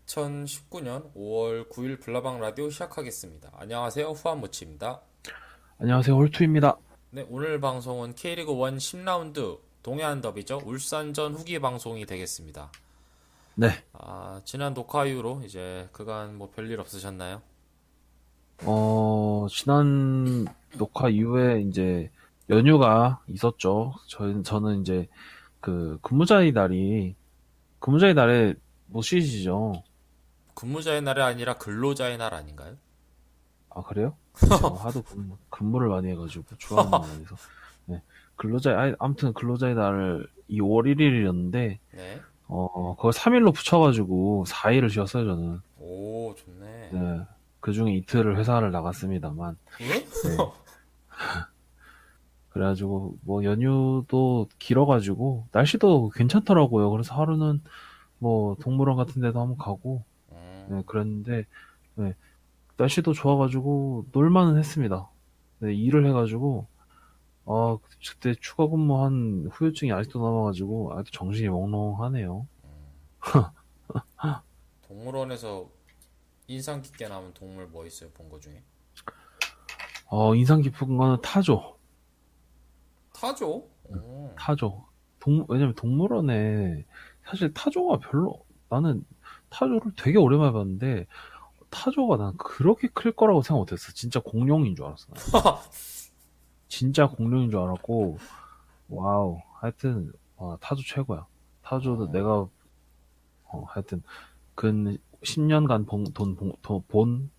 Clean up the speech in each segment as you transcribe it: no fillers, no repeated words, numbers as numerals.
2019년 5월 9일 블라방 라디오 시작하겠습니다. 안녕하세요. 후안모치입니다. 안녕하세요, 홀투입니다. 네, 오늘 방송은 K리그 1 10라운드 동해안 더비죠. 울산전 후기 방송이 되겠습니다. 네, 지난 녹화 이후로 이제 그간 뭐 별일 없으셨나요? 지난 녹화 이후에 이제 연휴가 있었죠. 저는 이제 근무자의 날에 못 쉬시죠? 근무자의 날이 아니라 근로자의 날 아닌가요? 아, 그래요? 제가 하도 근무를 많이 해가지고, 주말은 많이 해서. 네, 아무튼 근로자의 날을 이 5월 1일이었는데, 네. 그걸 3일로 붙여가지고 4일을 쉬었어요, 저는. 오, 좋네. 네, 그 중에 이틀을 회사를 나갔습니다만, 응? 네. 그래가지고 뭐 연휴도 길어가지고 날씨도 괜찮더라고요. 그래서 하루는 뭐 동물원 같은 데도 한번 가고 네, 그랬는데 네, 날씨도 좋아가지고 놀만은 했습니다. 네, 일을 해가지고 그때 추가 근무한 후유증이 아직도 남아가지고 아직도 정신이 몽롱하네요. 동물원에서 인상 깊게 남은 동물 뭐 있어요? 본 거 중에? 인상 깊은 거는 타조. 타조? 타조. 왜냐면 동물원에 사실 타조가 별로 나는 타조를 되게 오랜만에 봤는데 타조가 난 그렇게 클 거라고 생각 못했어. 진짜 공룡인 줄 알았어. 난. 진짜 공룡인 줄 알았고, 와우. 하여튼, 타조 최고야. 타조도 내가, 하여튼, 근 10년간 본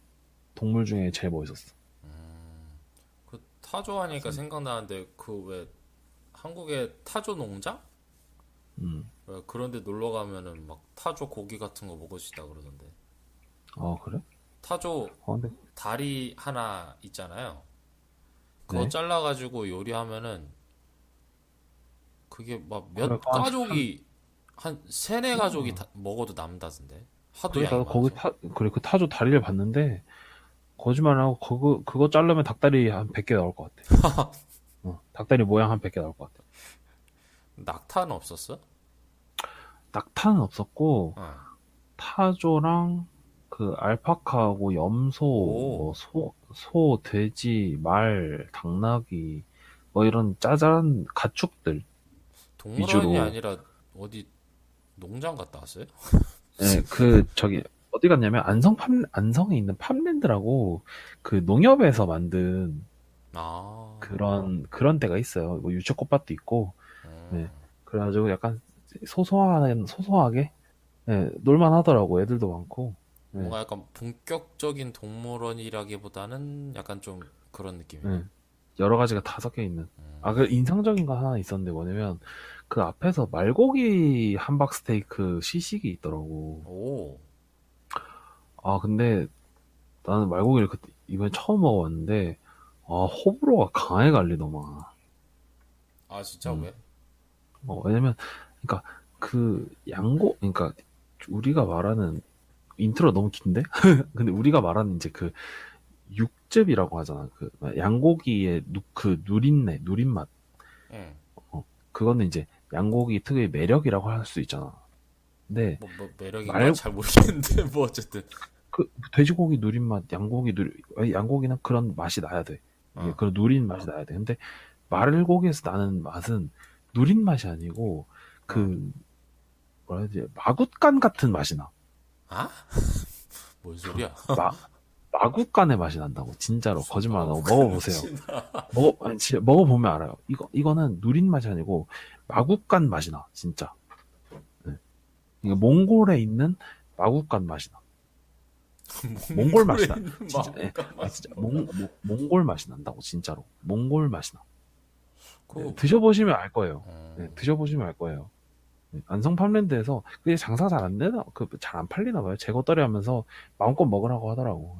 동물 중에 제일 멋있었어. 그 타조 하니까 생각나는데 그 왜 한국에 타조 농장? 음. 왜 그런데 놀러 가면은 막 타조 고기 같은 거 먹을 수 있다 그러던데. 그래? 타조 근데, 다리 하나 있잖아요. 그거 네. 잘라가지고 요리하면은 그게 막 그래, 몇 가족이 한 세네 가족이 어, 먹어도 남다던데. 하도 그래, 양이 나도 많아서. 그래, 그 타조 다리를 봤는데, 거짓말 안 하고, 그거 자르면 닭다리 한 100개 나올 것 같아. 닭다리 모양 한 100개 나올 것 같아. 낙타는 없었어? 낙타는 없었고, 어. 타조랑 그 알파카하고 염소, 오, 뭐 돼지, 말, 당나귀 뭐 이런 짜잘한 가축들 동물원이 위주로. 아니라 어디 농장 갔다 왔어요? 예, 저기 어디 갔냐면 안성에 있는 팜랜드라고 그 농협에서 만든 아, 그런 데가 있어요. 뭐 유채꽃밭도 있고. 네. 그래가지고 약간 소소하게 놀만 하더라고. 애들도 많고. 네. 뭔가 약간 본격적인 동물원이라기보다는 약간 좀 그런 느낌이네. 네. 여러 가지가 다 섞여 있는. 그 인상적인 거 하나 있었는데 뭐냐면 그 앞에서 말고기 함박 스테이크 시식이 있더라고. 오, 근데 나는 말고기를 그때 이번에 처음 먹어봤는데 호불호가 강하게 갈리더만. 아 진짜 음. 왜? 왜냐면 그러니까 그러니까 우리가 말하는 인트로 너무 긴데? 근데 우리가 말하는 이제 그 육즙이라고 하잖아. 그 양고기의 그 누린 맛. 응. 그거는 이제 양고기 특유의 매력이라고 할 수 있잖아. 근데 뭐 매력인가? 말 잘 모르겠는데 뭐 어쨌든. 돼지고기 누린 맛, 양고기는 그런 맛이 나야 돼. 이게 어. 그런 누린 맛이 나야 돼. 근데 말고기에서 나는 맛은 누린 맛이 아니고 어. 그 뭐라 해야 되지? 마굿간 같은 맛이 나. 아? 뭔 소리야? 마 마굿간의 맛이 난다고. 진짜로 거짓말 안 하고 먹어보세요. 마구간지 아니, 진짜 먹어보면 알아요. 이거는 누린 맛이 아니고 마굿간 맛이 나. 진짜. 네. 이게 몽골에 있는 마굿간 맛이 나. 몽골 몽골에 맛이 나. 있는 진짜, 예. 마구간 진짜, 맛이나. 몽골 맛이 난다고, 진짜로. 몽골 맛이 나. 예, 그 드셔보시면 알 거예요. 드셔보시면 알 거예요. 안성 팜랜드에서, 그게 장사 잘 안 되나, 잘 안 팔리나 봐요. 재고떨이 하면서 마음껏 먹으라고 하더라고.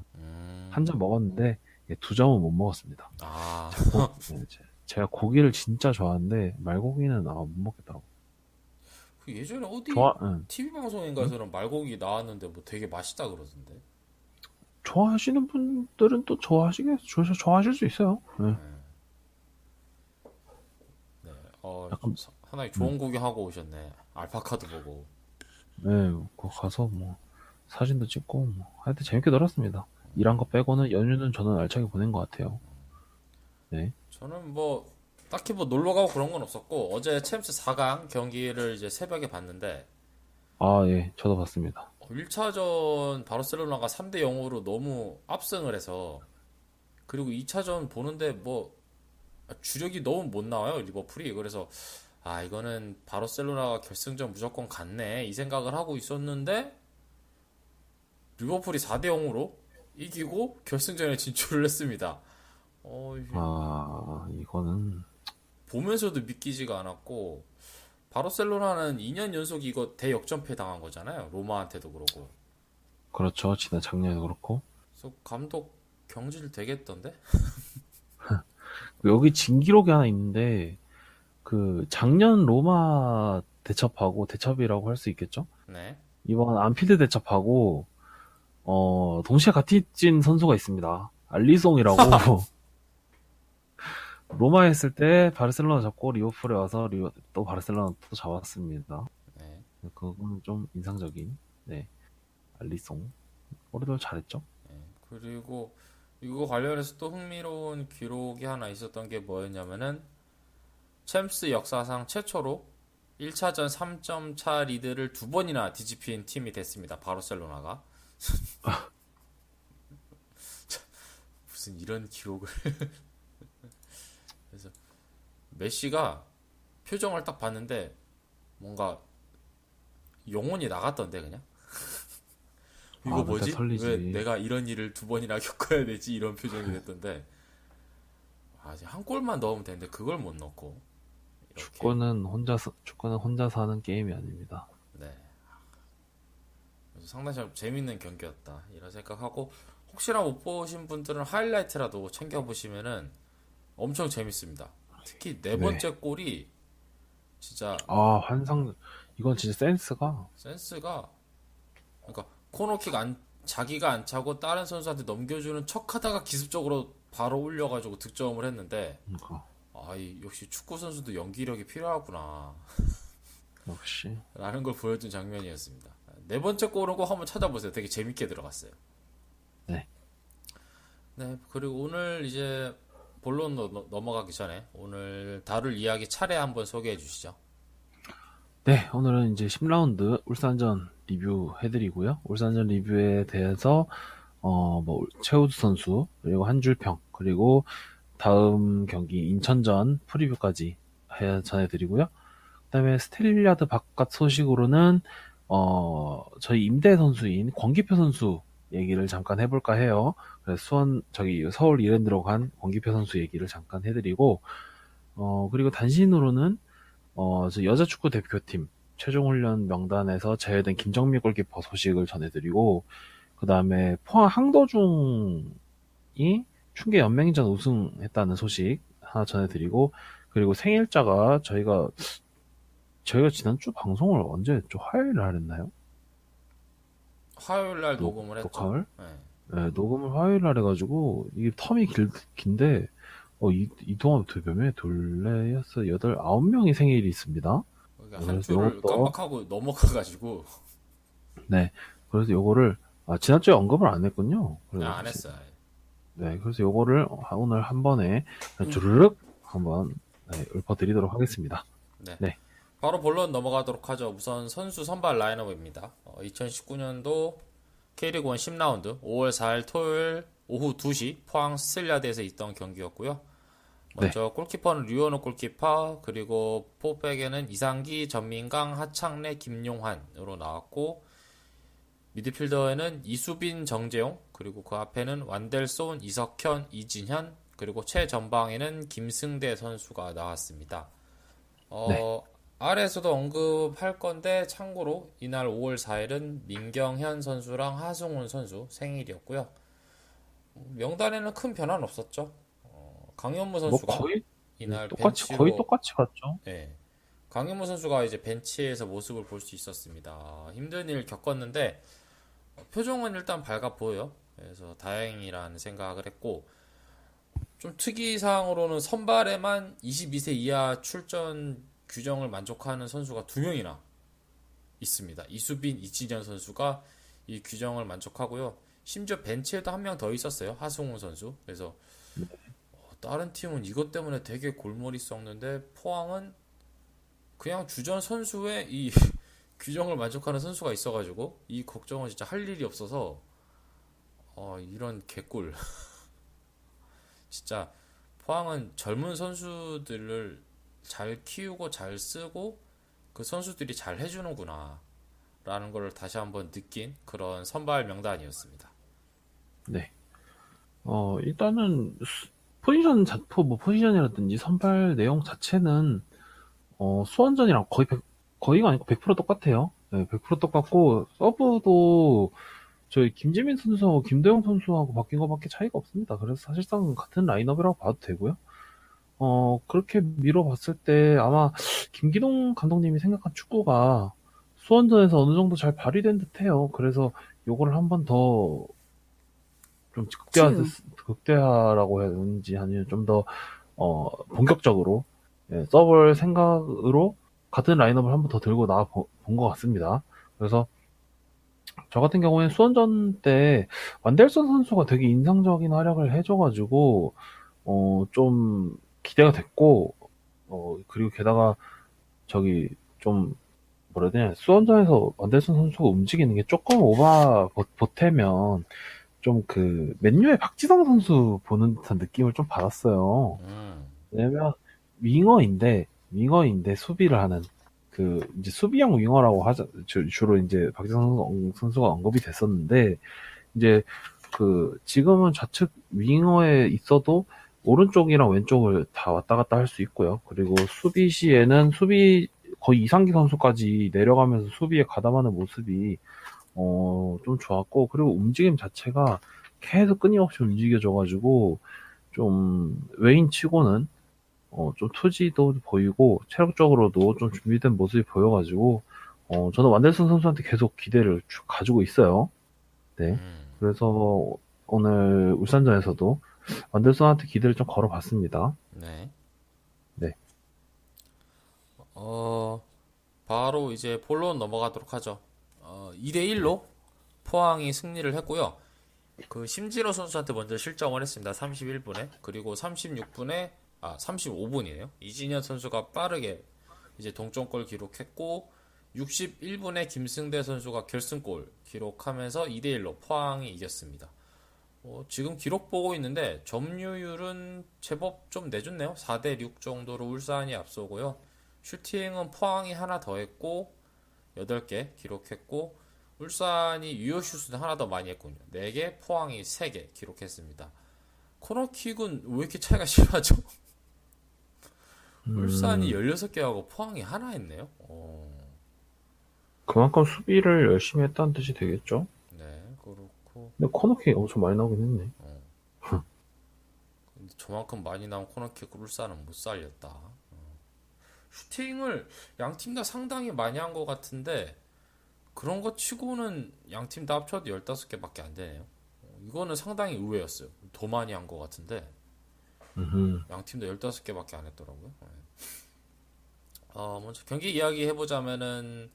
한 점 먹었는데, 예, 두 점은 못 먹었습니다. 아, 제가 고기를 진짜 좋아하는데, 말고기는, 못 먹겠더라고. 그 예전에 어디 응. TV 응? 방송인가에서는 말고기 나왔는데 뭐 되게 맛있다 그러던데. 좋아하시는 분들은 또 좋아하실 수 있어요. 네. 네. 약간, 하나의 음. 좋은 구경하고 오셨네. 알파카도 보고. 네, 거 가서 뭐, 사진도 찍고 뭐 하여튼 재밌게 놀았습니다. 일한 거 빼고는 연휴는 저는 알차게 보낸 것 같아요. 네. 저는 뭐 딱히 뭐 놀러 가고 그런 건 없었고 어제 챔스 4강 경기를 이제 새벽에 봤는데 아, 예, 저도 봤습니다. 1차전 바르셀로나가 3대 0으로 너무 압승을 해서 그리고 2차전 보는데 뭐 주력이 너무 못 나와요 리버풀이. 그래서 아 이거는 바르셀로나가 결승전 무조건 갔네 이 생각을 하고 있었는데 리버풀이 4대 0으로 이기고 결승전에 진출을 했습니다. 이게 아, 이거는 보면서도 믿기지가 않았고 바르셀로나는 2년 연속 이거 대역전패 당한 거잖아요. 로마한테도 그러고. 그렇죠. 지난 작년에도 그렇고. 그래서 감독 경질 되겠던데? 여기 진기록이 하나 있는데 그 작년 로마 대첩하고 대첩이라고 할 수 있겠죠? 네. 이번 안필드 대첩하고 동시에 같이 찐 선수가 있습니다. 알리송이라고 로마 했을 때 바르셀로나 잡고 리버풀에 와서 또 바르셀로나 또 잡았습니다. 네. 그건 좀 인상적인. 네, 알리송 올해도 잘했죠? 그리고 이거 관련해서 또 흥미로운 기록이 하나 있었던 게 뭐였냐면은 챔스 역사상 최초로 1차전 3점 차 리드를 두 번이나 뒤집힌 팀이 됐습니다. 바르셀로나가. 무슨 이런 기록을. 그래서 메시가 표정을 딱 봤는데 뭔가 영혼이 나갔던데 그냥. 이거 멘탈 뭐지? 왜 설리지. 내가 이런 일을 두 번이나 겪어야 되지? 이런 표정이 됐던데. 아, 이제 한 골만 넣으면 되는데 그걸 못 넣고 이렇게. 축구는 혼자서 하는 게임이 아닙니다. 네. 그래서 상당히 좀 재밌는 경기였다. 이런 생각하고 혹시나 못 보신 분들은 하이라이트라도 챙겨 보시면은 엄청 재밌습니다. 특히 네 네. 번째 골이 진짜 아, 이건 진짜 센스가. 센스가 그러니까 코너킥 안 자기가 안 차고 다른 선수한테 넘겨주는 척하다가 기습적으로 바로 올려가지고 득점을 했는데 그러니까, 역시 축구 선수도 연기력이 필요하구나 역시. 라는 걸 보여준 장면이었습니다. 네 번째 골은 꼭 한번 찾아보세요. 되게 재밌게 들어갔어요. 네. 네, 그리고 오늘 이제 본론 넘어가기 전에 오늘 다룰 이야기 차례 한번 소개해 주시죠. 네, 오늘은 이제 10라운드 울산전 리뷰 해드리고요. 울산전 리뷰에 대해서, 최우두 선수, 그리고 한 줄평, 그리고 다음 경기 인천전 프리뷰까지 전해드리고요. 그 다음에 스틸리아드 바깥 소식으로는, 저희 임대 선수인 권기표 선수 얘기를 잠깐 해볼까 해요. 그래서 서울 이랜드로 간 권기표 선수 얘기를 잠깐 해드리고, 그리고 단신으로는 저 여자 축구 대표팀 최종 훈련 명단에서 제외된 김정미 골키퍼 소식을 전해드리고, 그 다음에 포항 항도중이 충계 연맹전 우승했다는 소식 하나 전해드리고, 그리고 생일자가 저희가 지난주 방송을 언제 했죠? 화요일 날 했나요? 화요일 날 녹음을 했죠. 녹화를? 네. 네, 녹음을 화요일 날 해가지고, 이게 텀이 긴데, 이동안 몇 명이 둘레였어. 아홉 명이 생일이 있습니다. 그러니까 한 그래서 줄을 요것도, 깜빡하고 넘어가가지고 네. 그래서 요거를, 지난주에 언급을 안 했군요. 안 했어요. 네. 그래서 요거를 오늘 한 번에 주르륵 한번, 네, 읊어드리도록 하겠습니다. 네. 네. 바로 본론 넘어가도록 하죠. 우선 선수 선발 라인업입니다. 2019년도 K리그 1 10라운드 5월 4일 토요일 오후 2시 포항 스틸리아드에서 있던 경기였고요. 네. 먼저 골키퍼는 류현우 골키퍼, 그리고 포백에는 이상기, 전민강, 하창래, 김용환으로 나왔고, 미드필더에는 이수빈, 정재용, 그리고 그 앞에는 완델손, 이석현, 이진현, 그리고 최전방에는 김승대 선수가 나왔습니다. 네. 아래에서도 언급할 건데 참고로 이날 5월 4일은 민경현 선수랑 하승훈 선수 생일이었고요. 명단에는 큰 변화는 없었죠. 강현무 뭐 선수가 이날 거의 벤치로, 똑같이 갔죠. 예, 강현무 선수가 이제 벤치에서 모습을 볼 수 있었습니다. 힘든 일 겪었는데 표정은 일단 밝아 보여요. 그래서 다행이라는 생각을 했고, 좀 특이사항으로는 선발에만 22세 이하 출전 규정을 만족하는 선수가 두 명이나 있습니다. 이수빈, 이진현 선수가 이 규정을 만족하고요. 심지어 벤치에도 한 명 더 있었어요. 하승우 선수. 그래서 다른 팀은 이것 때문에 되게 골머리 썩는데 포항은 그냥 주전 선수의 이 규정을 만족하는 선수가 있어가지고 이 걱정은 진짜 할 일이 없어서 이런 개꿀. 진짜 포항은 젊은 선수들을 잘 키우고 잘 쓰고 그 선수들이 잘 해주는구나 라는 걸 다시 한번 느낀 그런 선발 명단이었습니다. 네. 일단은 포지션 자포 뭐 포지션이라든지 선발 내용 자체는 수원전이랑 거의가 아니고 100% 똑같아요. 네, 100% 똑같고 서브도 저희 김지민 선수하고 김도영 선수하고 바뀐 것밖에 차이가 없습니다. 그래서 사실상 같은 라인업이라고 봐도 되고요. 그렇게 밀어봤을 때 아마 김기동 감독님이 생각한 축구가 수원전에서 어느 정도 잘 발휘된 듯해요. 그래서 요거를 한번 더 좀 극대화라고 해야 되는지 아니면 좀 더 본격적으로 써볼 생각으로 같은 라인업을 한번 더 들고 나와 본 것 같습니다. 그래서 저 같은 경우에는 수원전 때 완델선 선수가 되게 인상적인 활약을 해줘가지고 좀 기대가 됐고 그리고 게다가 저기 좀 뭐라 해야 되냐 수원전에서 완델선 선수가 움직이는 게 조금 보태면 좀 그 맨유의 박지성 선수 보는 듯한 느낌을 좀 받았어요. 음, 왜냐면 윙어인데 수비를 하는 그 이제 수비형 윙어라고 하자 주로 이제 박지성 선수가 언급이 됐었는데 이제 그 지금은 좌측 윙어에 있어도 오른쪽이랑 왼쪽을 다 왔다 갔다 할 수 있고요. 그리고 수비 시에는 수비 거의 이상기 선수까지 내려가면서 수비에 가담하는 모습이 좀 좋았고 그리고 움직임 자체가 계속 끊임없이 움직여져가지고 좀 외인치고는 좀 투지도 보이고 체력적으로도 좀 준비된 모습이 보여가지고 저는 완델슨 선수한테 계속 기대를 가지고 있어요. 네. 음, 그래서 오늘 울산전에서도 완델슨한테 기대를 좀 걸어봤습니다. 네. 네. 어, 바로 이제 본론 넘어가도록 하죠. 2대1로 포항이 승리를 했고요. 그 심지로 선수한테 먼저 실점을 했습니다. 31분에. 그리고 35분이네요. 이진현 선수가 빠르게 이제 동점골 기록했고 61분에 김승대 선수가 결승골 기록하면서 2대1로 포항이 이겼습니다. 지금 기록 보고 있는데 점유율은 제법 좀 내줬네요. 4대6 정도로 울산이 앞서고요. 슈팅은 포항이 하나 더 했고 8개 기록했고 울산이 유효슛은 하나 더 많이 했군요. 4개, 포항이 3개 기록했습니다. 코너킥은 왜 이렇게 차이가 심하죠? 울산이 음, 16개 하고 포항이 하나 했네요. 그만큼 수비를 열심히 했다는 뜻이 되겠죠? 네, 그렇고. 근데 코너킥 엄청 많이 나오긴 했네. 근데 저만큼 많이 나온 코너킥을 울산은 못 살렸다. 슈팅을 양 팀 다 상당히 많이 한 것 같은데 그런 거 치고는 양 팀 다 합쳐도 15개밖에 안 되네요. 이거는 상당히 의외였어요. 더 많이 한 것 같은데 음흠. 양 팀 다 15개밖에 안 했더라고요. 네. 먼저 경기 이야기 해보자면은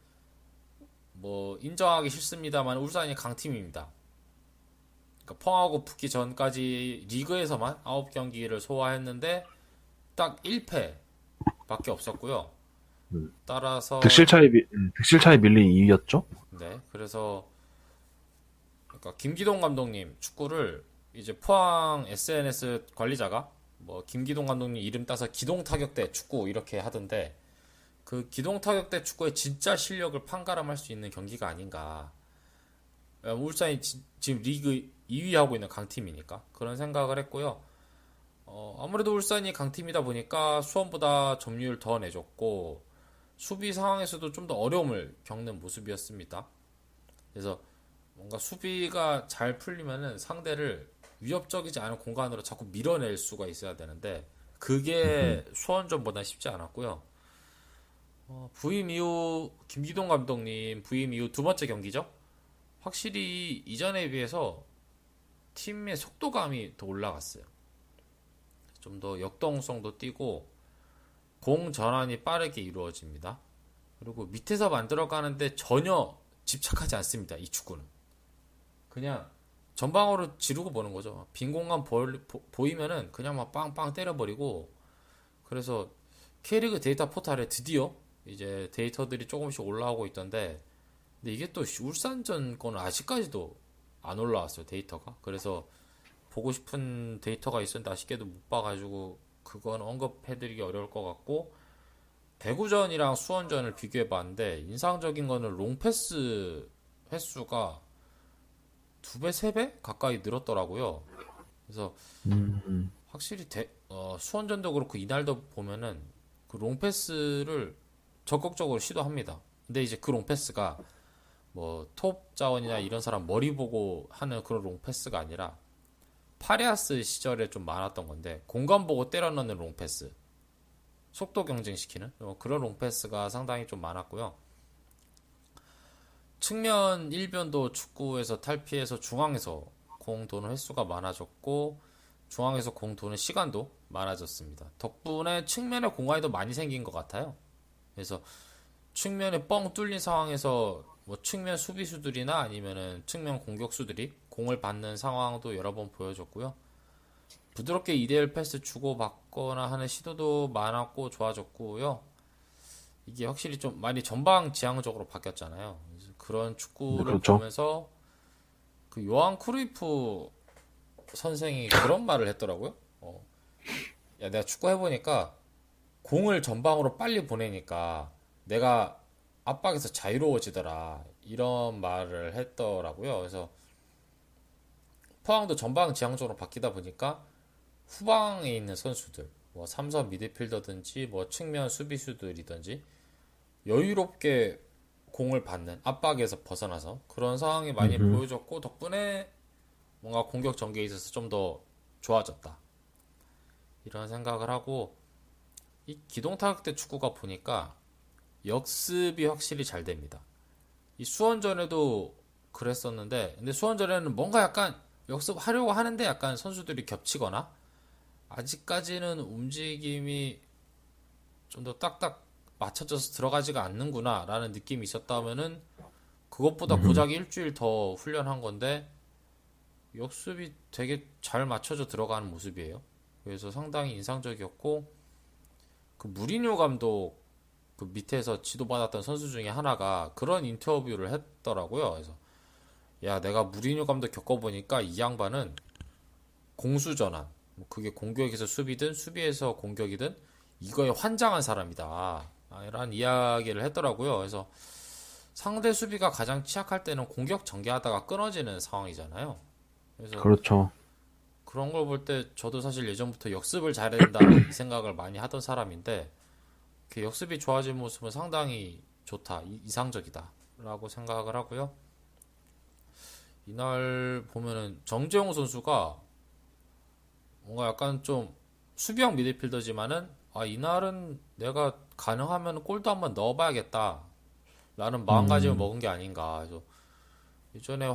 뭐 인정하기 싫습니다만 울산이 강팀입니다. 그러니까 포항하고 붙기 전까지 리그에서만 9경기를 소화했는데 딱 1패밖에 없었고요. 음. 따라서 득실 차이 밀린 이유였죠? 네, 그래서 그러니까 김기동 감독님 축구를 이제 포항 SNS 관리자가 뭐 김기동 감독님 이름 따서 기동 타격대 축구 이렇게 하던데 그 기동 타격대 축구의 진짜 실력을 판가름할 수 있는 경기가 아닌가. 울산이 지금 리그 2위 하고 있는 강팀이니까 그런 생각을 했고요. 아무래도 울산이 강팀이다 보니까 수원보다 점유율 더 내줬고 수비 상황에서도 좀 더 어려움을 겪는 모습이었습니다. 그래서 뭔가 수비가 잘 풀리면은 상대를 위협적이지 않은 공간으로 자꾸 밀어낼 수가 있어야 되는데 그게 수원전보다 쉽지 않았고요. 부임 이후 김기동 감독님 부임 이후 두 번째 경기죠. 확실히 이전에 비해서 팀의 속도감이 더 올라갔어요. 좀 더 역동성도 뛰고 공 전환이 빠르게 이루어집니다. 그리고 밑에서 만들어가는데 전혀 집착하지 않습니다. 이 축구는. 그냥 전방으로 지르고 보는 거죠. 빈 공간 보이면은 그냥 막 빵빵 때려버리고. 그래서 K리그 데이터 포탈에 드디어 이제 데이터들이 조금씩 올라오고 있던데, 근데 이게 또 울산전 거는 아직까지도 안 올라왔어요, 데이터가. 그래서 보고 싶은 데이터가 있었는데 아쉽게도 못 봐가지고 그건 언급해드리기 어려울 것 같고, 대구전이랑 수원전을 비교해봤는데 인상적인 거는 롱패스 횟수가 2배, 3배 가까이 늘었더라고요. 그래서 음, 확실히 수원전도 그렇고 이날도 보면은 그 롱패스를 적극적으로 시도합니다. 근데 이제 그 롱패스가 뭐 톱 자원이나 이런 사람 머리 보고 하는 그런 롱패스가 아니라 파레아스 시절에 좀 많았던 건데, 공간 보고 때려 넣는 롱패스, 속도 경쟁시키는 그런 롱패스가 상당히 좀 많았고요. 측면 일변도 축구에서 탈피해서 중앙에서 공 도는 횟수가 많아졌고, 중앙에서 공 도는 시간도 많아졌습니다. 덕분에 측면에 공간이 더 많이 생긴 것 같아요. 그래서 측면에 뻥 뚫린 상황에서 뭐 측면 수비수들이나 아니면은 측면 공격수들이 공을 받는 상황도 여러 번 보여줬고요. 부드럽게 2대1 패스 주고받거나 하는 시도도 많았고 좋아졌고요. 이게 확실히 좀 많이 전방 지향적으로 바뀌었잖아요. 그래서 그런 네, 축구를 그렇죠. 보면서 그 요한 크루이프 선생이 그런 말을 했더라고요. 야, 내가 축구 해보니까 공을 전방으로 빨리 보내니까 내가 압박에서 자유로워지더라. 이런 말을 했더라고요. 그래서 포항도 전방 지향적으로 바뀌다 보니까 후방에 있는 선수들, 뭐 삼선 미드필더든지 뭐 측면 수비수들이든지 여유롭게 공을 받는, 압박에서 벗어나서 그런 상황이 많이 음, 보여졌고, 덕분에 뭔가 공격 전개에 있어서 좀 더 좋아졌다, 이런 생각을 하고, 이 기동타격대 축구가 보니까 역습이 확실히 잘 됩니다. 이 수원전에도 그랬었는데, 근데 수원전에는 뭔가 약간 역습하려고 하는데 약간 선수들이 겹치거나 아직까지는 움직임이 좀 더 딱딱 맞춰져서 들어가지가 않는구나 라는 느낌이 있었다면은, 그것보다 음, 고작 일주일 더 훈련한 건데 역습이 되게 잘 맞춰져 들어가는 모습이에요. 그래서 상당히 인상적이었고, 그 무리뉴 감독 그 밑에서 지도받았던 선수 중에 하나가 그런 인터뷰를 했더라고요. 그래서 야, 내가 무리뉴 감독 겪어보니까 이 양반은 공수전환, 뭐 그게 공격에서 수비든 수비에서 공격이든 이거에 환장한 사람이다, 라는 이야기를 했더라고요. 그래서 상대 수비가 가장 취약할 때는 공격 전개하다가 끊어지는 상황이잖아요. 그래서 그렇죠. 그런 걸 볼 때 저도 사실 예전부터 역습을 잘해야 된다 이 생각을 많이 하던 사람인데, 그 역습이 좋아진 모습은 상당히 좋다, 이상적이다 라고 생각을 하고요. 이날 보면은 정재용 선수가 뭔가 약간 좀 수비형 미드필더지만은, 아, 이날은 내가 가능하면 골도 한번 넣어봐야겠다 라는 마음가짐을 음, 먹은 게 아닌가. 그래서 예전에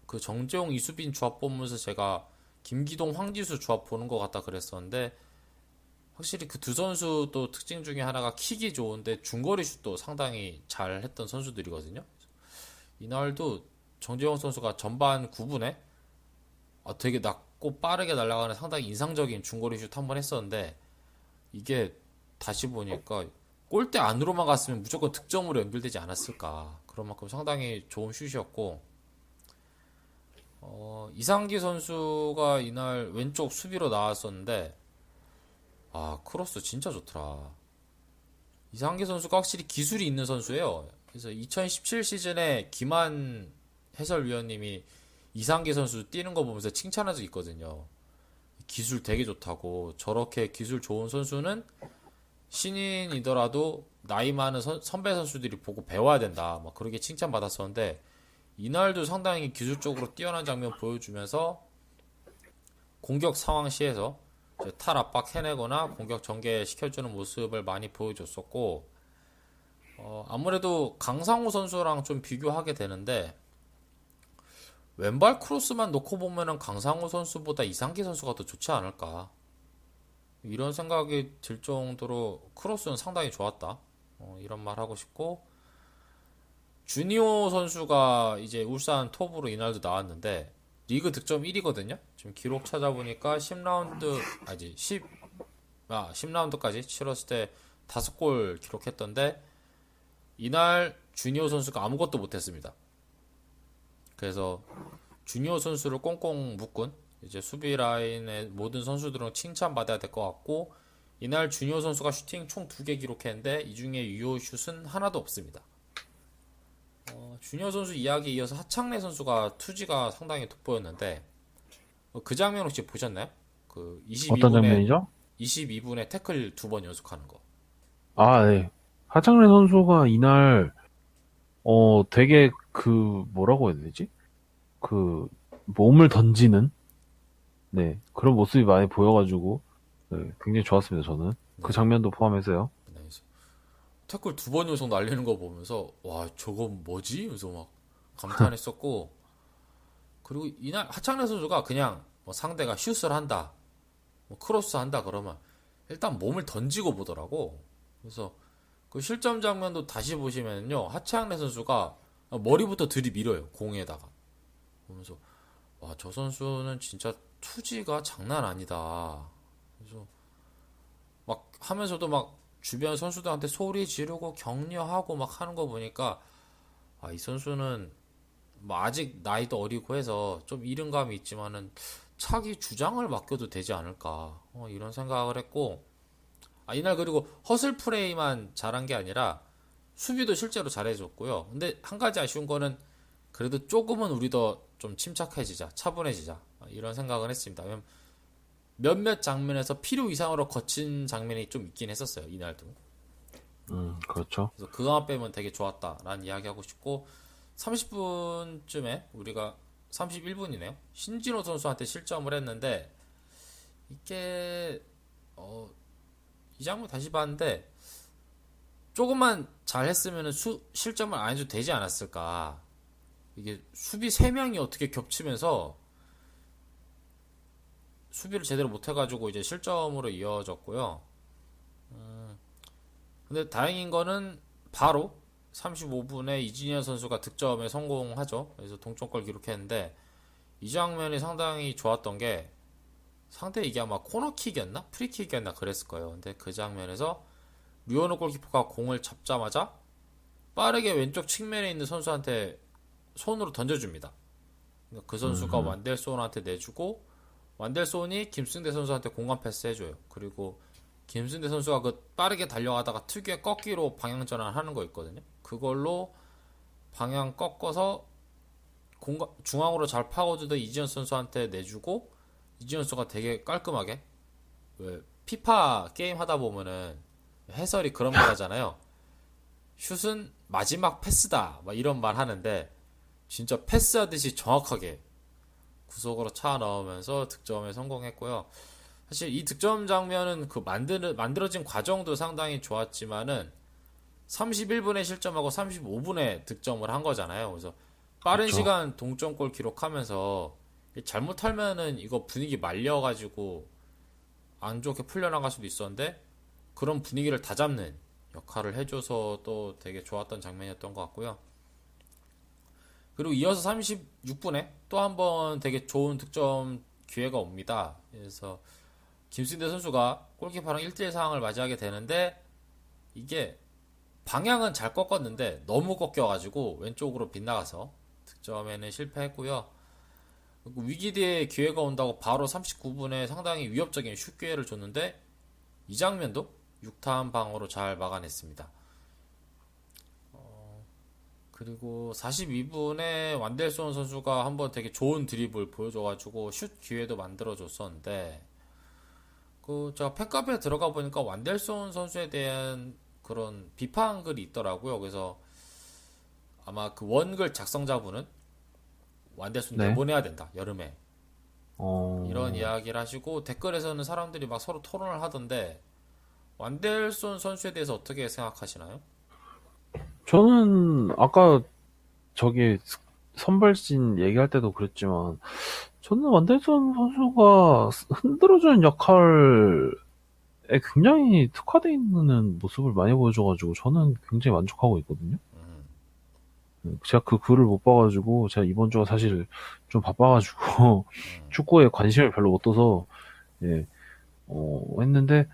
그 정재용 이수빈 조합 보면서 제가 김기동 황지수 조합 보는 것 같다 그랬었는데, 확실히 그 두 선수 또 특징 중에 하나가 킥이 좋은데 중거리 슛도 상당히 잘 했던 선수들이거든요. 이날도 정재용 선수가 전반 9분에 되게 낮고 빠르게 날아가는 상당히 인상적인 중거리 슛 한 번 했었는데, 이게 다시 보니까 골대 안으로만 갔으면 무조건 득점으로 연결되지 않았을까. 그런 만큼 상당히 좋은 슛이었고, 이상기 선수가 이날 왼쪽 수비로 나왔었는데, 아, 크로스 진짜 좋더라. 이상기 선수가 확실히 기술이 있는 선수예요. 그래서 2017 시즌에 김한 해설위원님이 이상기 선수 뛰는 거 보면서 칭찬한 적 있거든요. 기술 되게 좋다고. 저렇게 기술 좋은 선수는 신인이더라도 나이 많은 선배 선수들이 보고 배워야 된다, 막 그렇게 칭찬받았었는데, 이날도 상당히 기술적으로 뛰어난 장면 보여주면서 공격 상황 시에서 이제 탈 압박 해내거나 공격 전개 시켜주는 모습을 많이 보여줬었고, 아무래도 강상우 선수랑 좀 비교하게 되는데, 왼발 크로스만 놓고 보면은 강상우 선수보다 이상기 선수가 더 좋지 않을까, 이런 생각이 들 정도로 크로스는 상당히 좋았다, 이런 말 하고 싶고, 주니오 선수가 이제 울산 톱으로 이날도 나왔는데 리그 득점 1위거든요. 지금 기록 찾아보니까 10라운드 아니 10라운드까지 치렀을 때 5골 기록했던데 이날 주니오 선수가 아무것도 못했습니다. 그래서 주니오 선수를 꽁꽁 묶은 이제 수비 라인의 모든 선수들은 칭찬받아야 될 것 같고 이날 주니오 선수가 슈팅 총 2개 기록했는데 이 중에 유효 슛은 하나도 없습니다. 주니어 선수 이야기에 이어서 하창래 선수가 투지가 상당히 돋보였는데 그 장면 혹시 보셨나요? 그 어떤 22분에 장면이죠? 22분에 태클 2번 연속하는 거. 아, 네. 하창래 선수가 이날 되게 뭐라고 해야 되지? 그 몸을 던지는 네, 그런 모습이 많이 보여가지고 네, 굉장히 좋았습니다. 저는 네. 그 장면도 포함해서요. 네. 그래서 태클 2번 연속 날리는 거 보면서 와 저건 뭐지? 그래서 막 감탄했었고 그리고 이날 하창래 선수가 그냥 뭐 상대가 슛을 한다, 뭐 크로스 한다 그러면 일단 몸을 던지고 보더라고. 그래서 그 실점 장면도 다시 보시면요 하창래 선수가 머리부터 들이밀어요 공에다가. 보면서 와 저 선수는 진짜 투지가 장난 아니다. 그래서 막 하면서도 막 주변 선수들한테 소리 지르고 격려하고 막 하는 거 보니까 아, 이 선수는 뭐 아직 나이도 어리고 해서 좀 이른감이 있지만은 차기 주장을 맡겨도 되지 않을까 이런 생각을 했고 이날 그리고 허슬 플레이만 잘한 게 아니라 수비도 실제로 잘해줬고요. 근데 한 가지 아쉬운 거는 그래도 조금은 우리도 좀 침착해지자, 차분해지자 이런 생각을 했습니다. 왜냐면 몇몇 장면에서 필요 이상으로 거친 장면이 좀 있긴 했었어요. 이날도. 그렇죠. 그래서 그거만 빼면 되게 좋았다라는 이야기하고 싶고 30분쯤에 우리가 31분이네요. 신진호 선수한테 실점을 했는데 이게 이 장면 다시 봤는데 조금만 잘했으면 실점을 안 해도 되지 않았을까. 이게 수비 3명이 어떻게 겹치면서 수비를 제대로 못해가지고 이제 실점으로 이어졌고요. 근데 다행인 거는 바로 35분에 이진현 선수가 득점에 성공하죠. 그래서 동점골 기록했는데 이 장면이 상당히 좋았던 게 상대 이게 아마 코너킥이었나? 프리킥이었나? 그랬을 거예요. 근데 그 장면에서 류현우 골키퍼가 공을 잡자마자 빠르게 왼쪽 측면에 있는 선수한테 손으로 던져줍니다. 그러니까 그 선수가 완델손한테 내주고 완델손이 김승대 선수한테 공간 패스 해줘요. 그리고 김승대 선수가 그 빠르게 달려가다가 특유의 꺾기로 방향 전환하는 거 있거든요. 그걸로 방향 꺾어서 중앙으로 잘 파고들던 이지현 선수한테 내주고 이지현 선수가 되게 깔끔하게 왜 피파 게임 하다 보면은 해설이 그런 말 하잖아요. 슛은 마지막 패스다 막 이런 말 하는데 진짜 패스하듯이 정확하게 구석으로 차 넣으면서 득점에 성공했고요. 사실 이 득점 장면은 그 만들어진 과정도 상당히 좋았지만은 31분에 실점하고 35분에 득점을 한 거잖아요. 그래서 빠른 그렇죠. 시간 동점골 기록하면서 잘못하면은 이거 분위기 말려가지고 안 좋게 풀려나갈 수도 있었는데 그런 분위기를 다잡는 역할을 해줘서 또 되게 좋았던 장면이었던 것 같고요. 그리고 이어서 36분에 또 한 번 되게 좋은 득점 기회가 옵니다. 그래서 김승대 선수가 골키퍼랑 1대1 상황을 맞이하게 되는데 이게 방향은 잘 꺾었는데 너무 꺾여가지고 왼쪽으로 빗나가서 득점에는 실패했고요. 위기 뒤에 기회가 온다고 바로 39분에 상당히 위협적인 슛 기회를 줬는데 이 장면도 6타한 방어로 잘 막아냈습니다. 그리고 42분에 완델손 선수가 한번 되게 좋은 드리블 보여줘가지고 슛 기회도 만들어줬었는데 제가 팬카페에 들어가 보니까 완델손 선수에 대한 그런 비판 글이 있더라고요. 그래서 아마 그 원글 작성자분은 완델손 네. 내보내야 된다 여름에 이런 어, 이야기를 하시고 댓글에서는 사람들이 막 서로 토론을 하던데 완델손 선수에 대해서 어떻게 생각하시나요? 저는 아까 저기 선발진 얘기할 때도 그랬지만 저는 완델son 선수가 흔들어주는 역할에 굉장히 특화되어 있는 모습을 많이 보여줘가지고 저는 굉장히 만족하고 있거든요. 제가 그 글을 못 봐가지고 제가 이번 주가 사실 좀 바빠가지고 축구에 관심을 별로 못 둬서 예, 했는데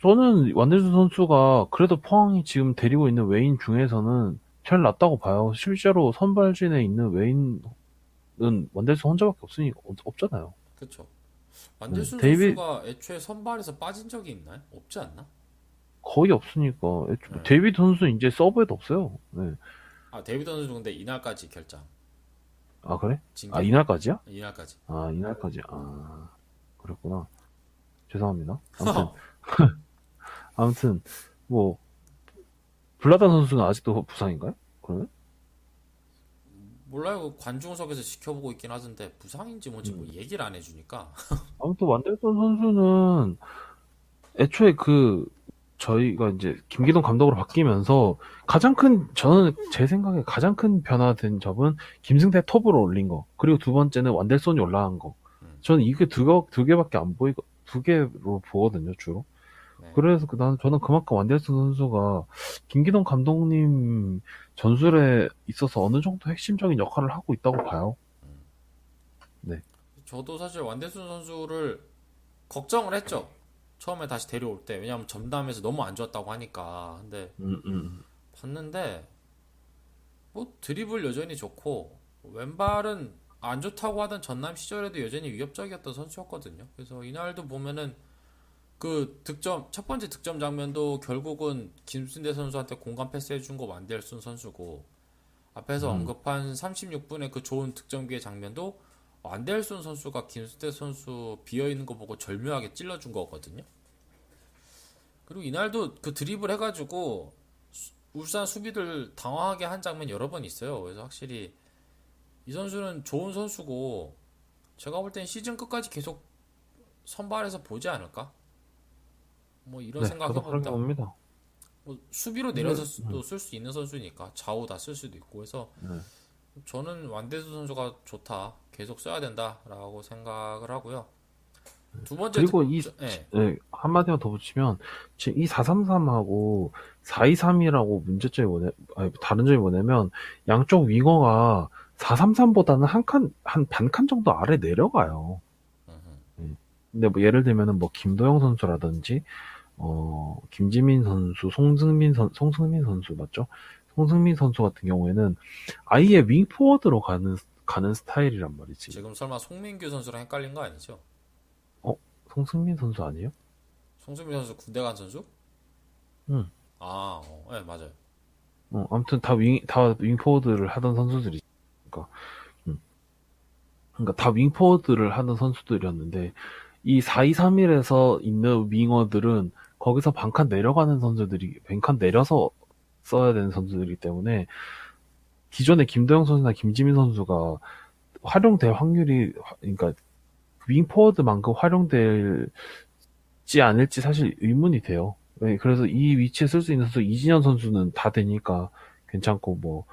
저는 완델슨 선수가 그래도 포항이 지금 데리고 있는 외인 중에서는 제일 낫다고 봐요. 실제로 선발진에 있는 외인은 완델슨 혼자밖에 없잖아요. 그쵸. 네, 완델슨 데이비 선수가 애초에 선발에서 빠진 적이 있나요? 없지 않나? 거의 없으니까 네. 데이비드 선수 이제 서브에도 없어요. 네. 아, 데이비드 선수 근데 이날까지 결장. 아 그래? 아 징계. 이날까지야? 이날까지. 아 이날까지. 아 그랬구나. 죄송합니다. 아무튼 뭐 블라단 선수는 아직도 부상인가요? 그러면? 몰라요. 그 관중석에서 지켜보고 있긴 하던데 부상인지 뭔지 뭐 음. 얘기를 안 해주니까. 아무튼 완델슨 선수는 애초에 저희가 이제 김기동 감독으로 바뀌면서 저는 제 생각에 가장 큰 변화된 점은 김승태 톱으로 올린 거. 그리고 두 번째는 완델손이 올라간 거. 음, 저는 이게 두 개밖에 안 보이고, 두 개로 보거든요, 주로. 네. 그래서 저는 그만큼 완델슨 선수가 김기동 감독님 전술에 있어서 어느 정도 핵심적인 역할을 하고 있다고 봐요. 네. 저도 사실 완델슨 선수를 걱정을 했죠. 처음에 다시 데려올 때. 왜냐하면 전담에서 너무 안 좋았다고 하니까. 근데 음, 음, 봤는데 뭐 드리블 여전히 좋고 왼발은 안 좋다고 하던 전남 시절에도 여전히 위협적이었던 선수였거든요. 그래서 이날도 보면은 그 득점 첫 번째 득점 장면도 결국은 김순대 선수한테 공간 패스해 준 거 완델슨 선수고 앞에서 음. 언급한 36분의 그 좋은 득점 기회 장면도 완델슨 선수가 김순대 선수 비어 있는 거 보고 절묘하게 찔러준 거거든요. 그리고 이날도 그 드리블 해가지고 울산 수비들 당황하게 한 장면 여러 번 있어요. 그래서 확실히 이 선수는 좋은 선수고 제가 볼 땐 시즌 끝까지 계속 선발해서 보지 않을까? 뭐 이런 네, 생각 저도 그렇게 해봅니다. 봅니다. 뭐 수비로 근데, 내려서도 쓸 수 있는 선수니까 좌우 다 쓸 수도 있고 해서 네. 저는 완대수 선수가 좋다. 계속 써야 된다라고 생각을 하고요. 두 번째 그리고 예. 한마디만 더 붙이면, 지금 이 433하고 423이라고 아니, 다른 점이 뭐냐면, 양쪽 윙어가 433보다는 한 반 칸 정도 아래 내려가요. 예. 근데 뭐 예를 들면은 뭐 김도영 선수라든지, 김지민 선수, 송승민 선수 맞죠? 송승민 선수 같은 경우에는 아예 윙포워드로 가는 스타일이란 말이지. 지금 설마 송민규 선수랑 헷갈린 거 아니죠? 어, 송승민 선수 아니에요? 송민규 선수 군대 간 선수? 응. 아, 예, 맞아요. 아무튼 다 윙포워드를 하던 선수들이, 그러니까, 그러니까 다 윙포워드를 하던 선수들이었는데, 이 4-2-3-1에서 있는 윙어들은 거기서 반칸 내려서 써야 되는 선수들이기 때문에, 기존의 김도영 선수나 김지민 선수가 활용될 확률이, 그러니까, 윙포워드만큼 활용될지 않을지 사실 의문이 돼요. 그래서 이 위치에 쓸 수 있는 선수, 이진현 선수는 다 되니까 괜찮고, 뭐,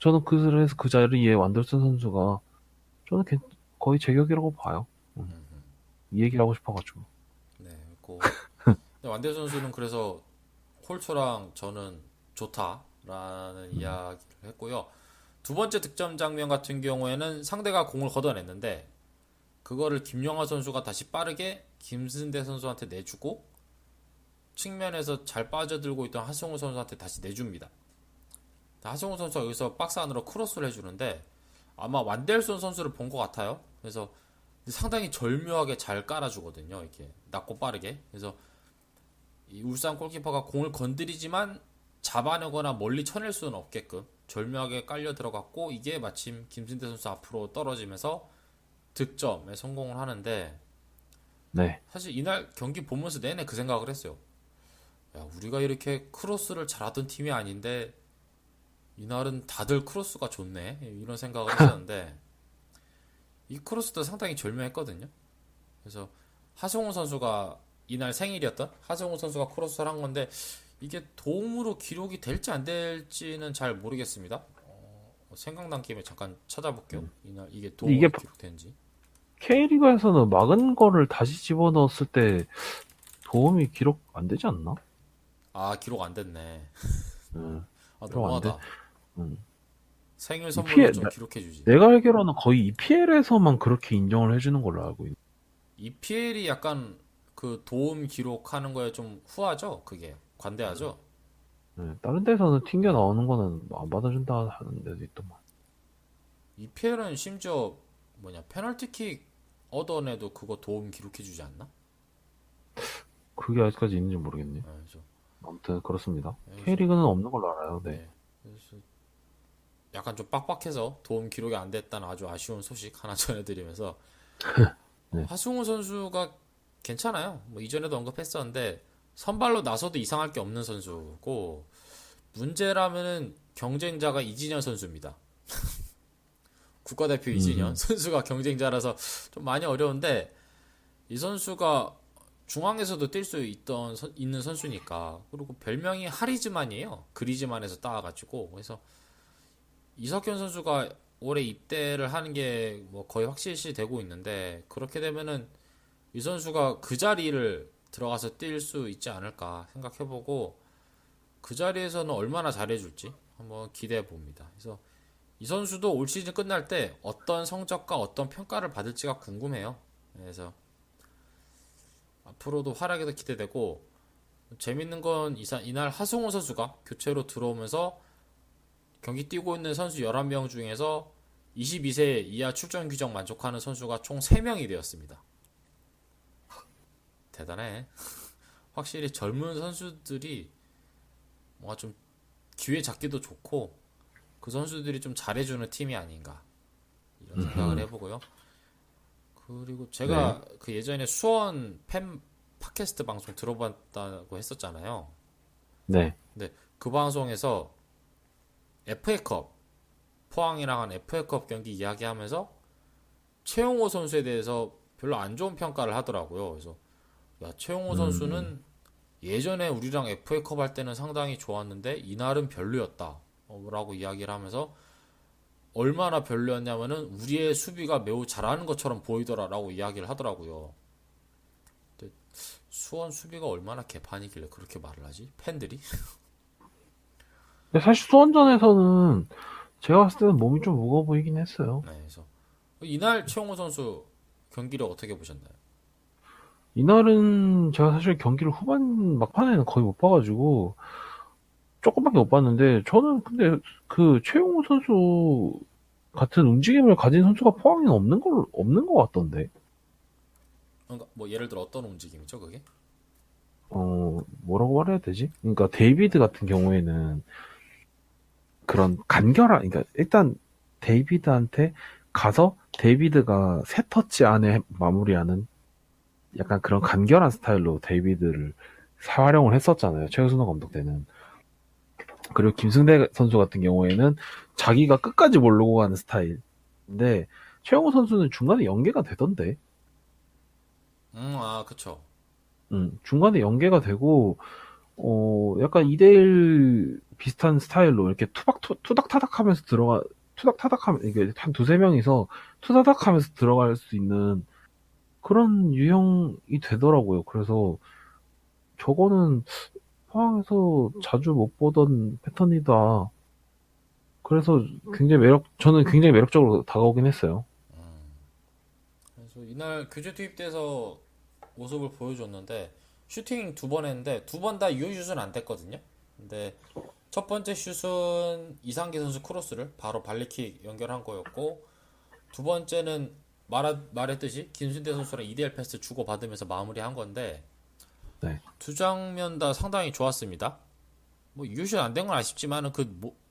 저는 그래서 그 자리에 완델슨 선수가 저는 거의 제격이라고 봐요. 이 얘기를 하고 싶어가지고. 네, 그리고 완대 선수는 그래서 콜초랑 저는 좋다라는 이야기를 했고요. 두 번째 득점 장면 같은 경우에는 상대가 공을 걷어냈는데 그거를 김영하 선수가 다시 빠르게 김승대 선수한테 내주고 측면에서 잘 빠져들고 있던 하승우 선수한테 다시 내줍니다. 하승우 선수가 여기서 박스 안으로 크로스를 해주는데 아마 완델손 선수를 본 것 같아요. 그래서 상당히 절묘하게 잘 깔아주거든요. 이렇게 낮고 빠르게. 그래서 이 울산 골키퍼가 공을 건드리지만 잡아내거나 멀리 쳐낼 수는 없게끔 절묘하게 깔려 들어갔고 이게 마침 김승대 선수 앞으로 떨어지면서 득점에 성공을 하는데 네. 사실 이날 경기 보면서 내내 그 생각을 했어요. 야, 우리가 이렇게 크로스를 잘하던 팀이 아닌데 이날은 다들 크로스가 좋네 이런 생각을 했었는데 이 크로스도 상당히 절묘했거든요. 그래서 하성우 선수가 이날 생일이었던 하성우 선수가 크로스를 한 건데 이게 도움으로 기록이 될지 안 될지는 잘 모르겠습니다. 생각난 김에 잠깐 찾아볼게요. 이날 이게 이게 도움으로 기록된지. K리그에서는 막은 거를 다시 집어넣었을 때 도움이 기록 안 되지 않나? 아, 기록 안 됐네. 음, 아, 기록 안 돼. 너무하다. 음. 생일 선물로 EPL, 좀 기록해주지. 내가 알기로는 거의 EPL에서만 그렇게 인정을 해주는 걸로 알고 있는. EPL이 약간 그 도움 기록하는 거에 좀 후하죠? 그게 관대하죠? 네, 다른 데서는 튕겨 나오는 거는 안 받아준다 하는 데도 있더만. EPL은 심지어 페널티킥 얻어내도 그거 도움 기록해주지 않나? 그게 아직까지 있는지 모르겠네. 네, 그래서, 아무튼 그렇습니다. 그래서 K리그는 없는 걸로 알아요. 네. 네. 그래서 약간 좀 빡빡해서 도움 기록이 안 됐다는 아주 아쉬운 소식 하나 전해드리면서 네. 하승우 선수가 괜찮아요. 뭐 이전에도 언급했었는데 선발로 나서도 이상할 게 없는 선수고 문제라면은 경쟁자가 이진현 선수입니다. 국가대표 이진현 음, 선수가 경쟁자라서 좀 많이 어려운데 이 선수가 중앙에서도 뛸 수 있는 선수니까 그리고 별명이 하리즈만이에요. 그리즈만에서 따와가지고 그래서 이석현 선수가 올해 입대를 하는 게 뭐 거의 확실시 되고 있는데 그렇게 되면은 이 선수가 그 자리를 들어가서 뛸 수 있지 않을까 생각해보고 그 자리에서는 얼마나 잘해줄지 한번 기대해 봅니다. 그래서 이 선수도 올 시즌 끝날 때 어떤 성적과 어떤 평가를 받을지가 궁금해요. 그래서 앞으로도 활약이 더 기대되고 재밌는 건 이날 하승우 선수가 교체로 들어오면서 경기 뛰고 있는 선수 11명 중에서 22세 이하 출전 규정 만족하는 선수가 총 3명이 되었습니다. 대단해. 확실히 젊은 선수들이 뭔가 좀 기회 잡기도 좋고 그 선수들이 좀 잘해주는 팀이 아닌가 이런 생각을 해보고요. 그리고 네. 제가 그 예전에 수원 팬 팟캐스트 방송 들어봤다고 했었잖아요. 네. 근데 그 방송에서 FA컵 포항이랑 한 FA컵 경기 이야기하면서 최용호 선수에 대해서 별로 안 좋은 평가를 하더라고요. 그래서 야, 최용호 음, 선수는 예전에 우리랑 FA컵 할 때는 상당히 좋았는데 이날은 별로였다. 라고 이야기를 하면서 얼마나 별로였냐면은 우리의 수비가 매우 잘하는 것처럼 보이더라라고 이야기를 하더라고요. 근데 수원 수비가 얼마나 개판이길래 그렇게 말을 하지? 팬들이? 근데 사실 수원전에서는 제가 봤을 때는 몸이 좀 무거워 보이긴 했어요. 네, 그래서 이날 최용호 선수 경기를 어떻게 보셨나요? 이날은 제가 사실 경기를 후반 막판에는 거의 못 봐가지고 조금밖에 못 봤는데 저는 근데 그 최용우 선수 같은 움직임을 가진 선수가 포항에는 없는 것 같던데. 그러니까 뭐 예를 들어 어떤 움직임이죠, 그게? 뭐라고 말해야 되지? 그러니까 데이비드 같은 경우에는 그런 간결한, 그러니까 일단 데이비드한테 가서 데이비드가 세 터치 안에 마무리하는 약간 그런 간결한 스타일로 데이비드를 활용을 했었잖아요. 최우순호 감독 때는. 그리고 김승대 선수 같은 경우에는 자기가 끝까지 모르고 가는 스타일인데 최영호 선수는 중간에 연계가 되던데. 아, 그쵸. 중간에 연계가 되고 약간 2대1 비슷한 스타일로 이렇게 투닥타닥 하면서 투닥타닥 하면 이게 한 두세 명이서 투닥타닥 하면서 들어갈 수 있는 그런 유형이 되더라고요. 그래서 저거는 포항에서 자주 못 보던 패턴이다. 그래서 저는 굉장히 매력적으로 다가오긴 했어요. 그래서 이날 교체 투입돼서 모습을 보여줬는데 슈팅 2번 했는데 2번 다 유효슛은 안 됐거든요. 근데 첫 번째 슛은 이상기 선수 크로스를 바로 발리킥 연결한 거였고 두 번째는 말했듯이 김순대 선수랑 2대1 패스 주고받으면서 마무리한 건데 네. 두 장면 다 상당히 좋았습니다. 뭐 유효슛 안 된 건 아쉽지만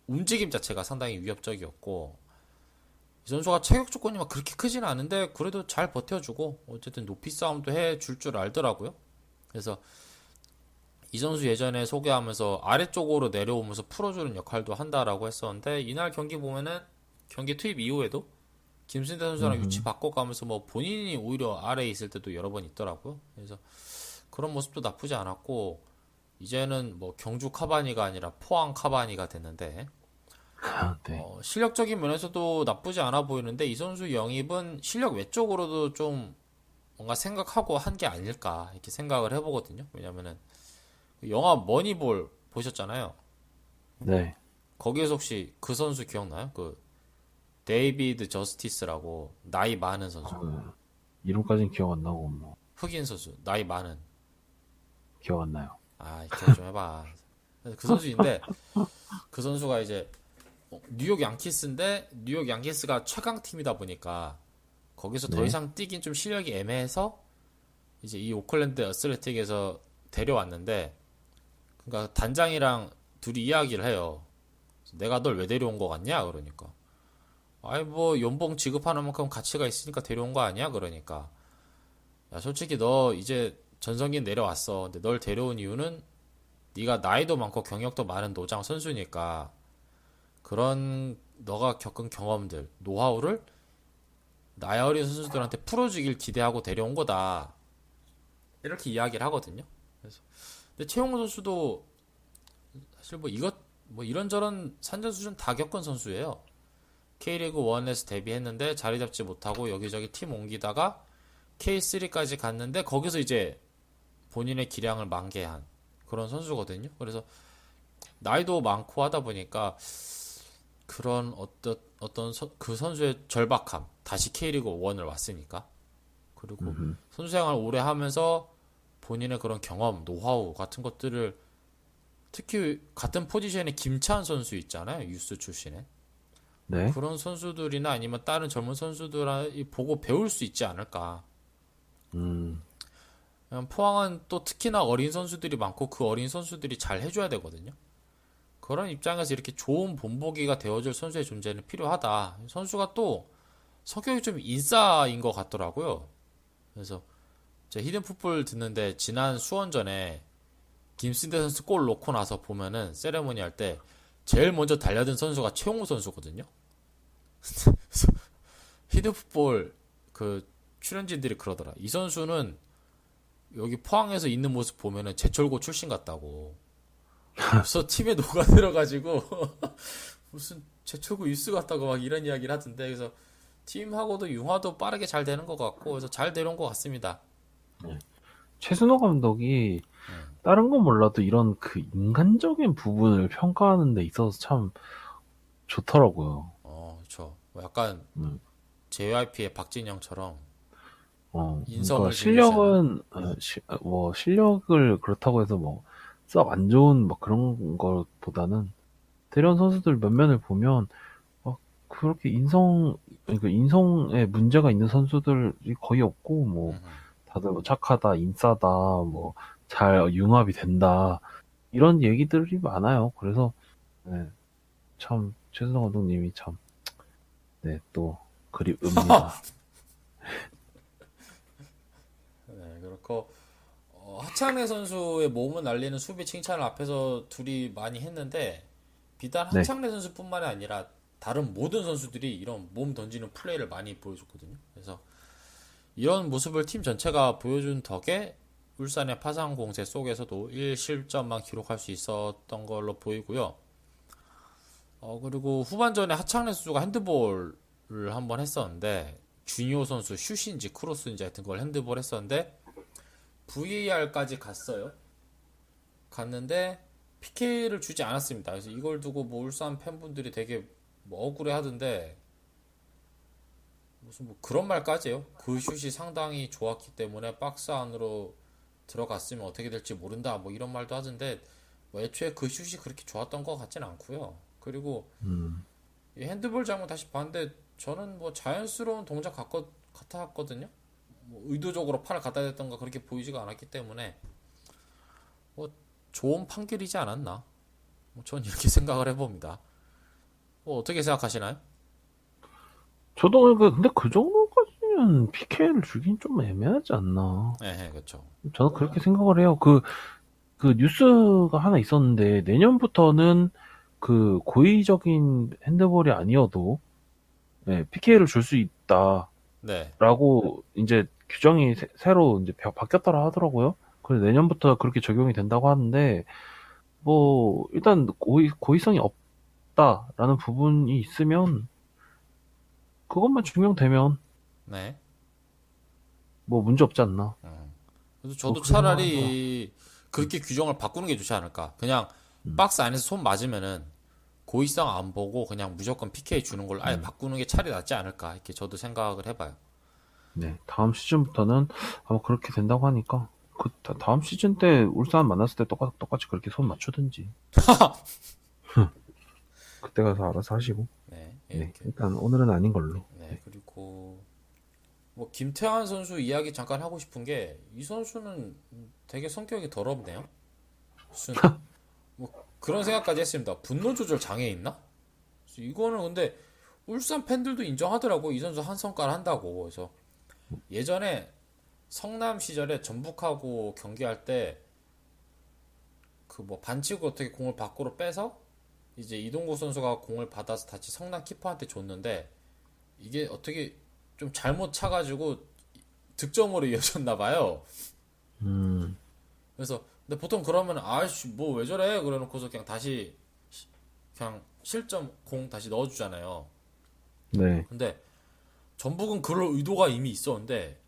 움직임 자체가 상당히 위협적이었고 이 선수가 체격 조건이 막 그렇게 크진 않은데 그래도 잘 버텨주고 어쨌든 높이 싸움도 해줄 줄 알더라고요. 그래서 이 선수 예전에 소개하면서 아래쪽으로 내려오면서 풀어주는 역할도 한다라고 했었는데 이날 경기 보면은 경기 투입 이후에도 김승대 선수랑 위치 음, 바꿔가면서 뭐 본인이 오히려 아래에 있을 때도 여러 번 있더라고요. 그래서 그런 모습도 나쁘지 않았고 이제는 뭐 경주 카바니가 아니라 포항 카바니가 됐는데 네. 실력적인 면에서도 나쁘지 않아 보이는데 이 선수 영입은 실력 외적으로도 좀 뭔가 생각하고 한 게 아닐까 이렇게 생각을 해보거든요. 왜냐면은 그 영화 머니볼 보셨잖아요. 네. 거기에서 혹시 그 선수 기억나요? 그 데이비드 저스티스라고 나이 많은 선수. 이름까지는 기억 안 나고 뭐 흑인 선수. 나이 많은. 기억 안 나요. 아, 기억 좀 해봐. 그 선수인데 그 선수가 이제 뉴욕 양키스인데 뉴욕 양키스가 최강 팀이다 보니까 거기서 더 네. 이상 뛰긴 좀 실력이 애매해서 이제 이 오클랜드 어슬레틱에서 데려왔는데 그러니까 단장이랑 둘이 이야기를 해요. 내가 널 왜 데려온 거 같냐? 그러니까 아이 뭐 연봉 지급하는 만큼 가치가 있으니까 데려온 거 아니야? 그러니까 야 솔직히 너 이제 전성기 내려왔어. 근데 널 데려온 이유는 네가 나이도 많고 경력도 많은 노장 선수니까 그런 너가 겪은 경험들, 노하우를 나이 어린 선수들한테 풀어주길 기대하고 데려온 거다. 이렇게 이야기를 하거든요. 그래서 근데 최용호 선수도 사실 뭐 이런저런 산전수전 다 겪은 선수예요. K리그 1에서 데뷔했는데 자리 잡지 못하고 여기저기 팀 옮기다가 K3까지 갔는데 거기서 이제 본인의 기량을 만개한 그런 선수거든요. 그래서 나이도 많고 하다 보니까 그런 그 선수의 절박함, 다시 K리그 1을 왔으니까. 그리고 선수 생활 오래 하면서 본인의 그런 경험, 노하우 같은 것들을 특히 같은 포지션에 김찬 선수 있잖아요. 유스 출신에. 네. 그런 선수들이나 아니면 다른 젊은 선수들이 보고 배울 수 있지 않을까. 음, 포항은 또 특히나 어린 선수들이 많고 그 어린 선수들이 잘 해줘야 되거든요. 그런 입장에서 이렇게 좋은 본보기가 되어줄 선수의 존재는 필요하다. 선수가 또 성격이 좀 인싸인 것 같더라고요. 그래서 제가 히든풋볼 듣는데 지난 수원전에 김신대 선수 골 넣고 나서 보면은 세레모니 할 때 제일 먼저 달려든 선수가 최용우 선수거든요. 히든풋볼 그 출연진들이 그러더라. 이 선수는 여기 포항에서 있는 모습 보면은 제철고 출신 같다고. 그래서 팀에 녹아들어가지고 무슨 제철고 유스 같다고 막 이런 이야기를 하던데 그래서 팀하고도 융화도 빠르게 잘 되는 것 같고 그래서 잘 데려온 것 같습니다. 최순호 감독이 다른 건 몰라도 이런 그 인간적인 부분을 평가하는 데 있어서 참 좋더라고요. 그렇죠. 뭐 약간 음, JYP의 박진영처럼 그러니까 인성을 중요시하는. 실력은 뭐 실력을 그렇다고 해서 뭐 썩 안 좋은 뭐 그런 것보다는 대련 선수들 면면을 보면 그렇게 그러니까 인성에 문제가 있는 선수들이 거의 없고 뭐 다들 뭐 착하다, 인싸다, 뭐 잘 융합이 된다 이런 얘기들이 많아요. 그래서 네, 참 최순호 감독님이 참 네, 또 그립습니다. 네, 그렇고 하창래 선수의 몸을 날리는 수비 칭찬을 앞에서 둘이 많이 했는데 비단 네, 하창래 선수뿐만이 아니라 다른 모든 선수들이 이런 몸 던지는 플레이를 많이 보여줬거든요. 그래서 이런 모습을 팀 전체가 보여준 덕에 울산의 파상 공세 속에서도 1실점만 기록할 수 있었던 걸로 보이고요. 그리고 후반전에 하창래 선수가 핸드볼을 한번 했었는데 주니오 선수 슛인지 크로스인지 하여튼 그걸 핸드볼 했었는데 VAR까지 갔어요. 갔는데 PK를 주지 않았습니다. 그래서 이걸 두고 뭐 울산 팬분들이 되게 뭐 억울해 하던데 무슨 뭐 그런 말까지 해요. 그 슛이 상당히 좋았기 때문에 박스 안으로 들어갔으면 어떻게 될지 모른다. 뭐 이런 말도 하던데 뭐 애초에 그 슛이 그렇게 좋았던 것 같진 않고요. 그리고 음, 이 핸드볼 장면 다시 봤는데 저는 뭐 자연스러운 동작 같았거든요. 뭐 의도적으로 팔을 갖다 댔던가 그렇게 보이지가 않았기 때문에 뭐 좋은 판결이지 않았나. 전 이렇게 생각을 해봅니다. 뭐 어떻게 생각하시나요? 저도 근데 그 정도까지는 PK를 주긴 좀 애매하지 않나. 네, 그렇죠. 저는 그렇게 생각을 해요. 그 뉴스가 하나 있었는데 내년부터는 그 고의적인 핸드볼이 아니어도 PK를 줄 수 네, 있다라고 이제 규정이 새로 이제 바뀌었더라 하더라고요. 그래서 내년부터 그렇게 적용이 된다고 하는데 뭐 일단 고의성이 없다라는 부분이 있으면 그것만 증명되면 네. 뭐 문제 없지 않나. 그래서 뭐 저도 그렇게 생각합니다. 차라리 그렇게 규정을 바꾸는 게 좋지 않을까. 그냥 음, 박스 안에서 손 맞으면은 고의성 안 보고 그냥 무조건 PK 주는 걸로 아예 바꾸는 게 차라리 낫지 않을까 이렇게 저도 생각을 해봐요. 네, 다음 시즌부터는 아마 그렇게 된다고 하니까 그 다음 시즌 때 울산 만났을 때 똑같이 그렇게 손 맞추든지 그때 가서 알아서 하시고. 네, 네, 이렇게. 일단 오늘은 아닌 걸로. 네, 그리고 뭐 김태환 선수 이야기 잠깐 하고 싶은 게 이 선수는 되게 성격이 더럽네요. 무슨 뭐 그런 생각까지 했습니다. 분노 조절 장애 있나? 이거는 근데 울산 팬들도 인정하더라고. 이 선수 한 성깔 한다고. 그래서 예전에 성남 시절에 전북하고 경기할 때 그 뭐 반칙으로 어떻게 공을 밖으로 빼서 이제 이동국 선수가 공을 받아서 다시 성남 키퍼한테 줬는데 이게 어떻게 좀 잘못 차가지고 득점으로 이어졌나 봐요. 음, 그래서 근데 보통 그러면 아씨 뭐 왜 저래 그래놓고서 그냥 다시 그냥 실점 공 다시 넣어주잖아요. 네. 근데 전북은 그럴 의도가 이미 있었는데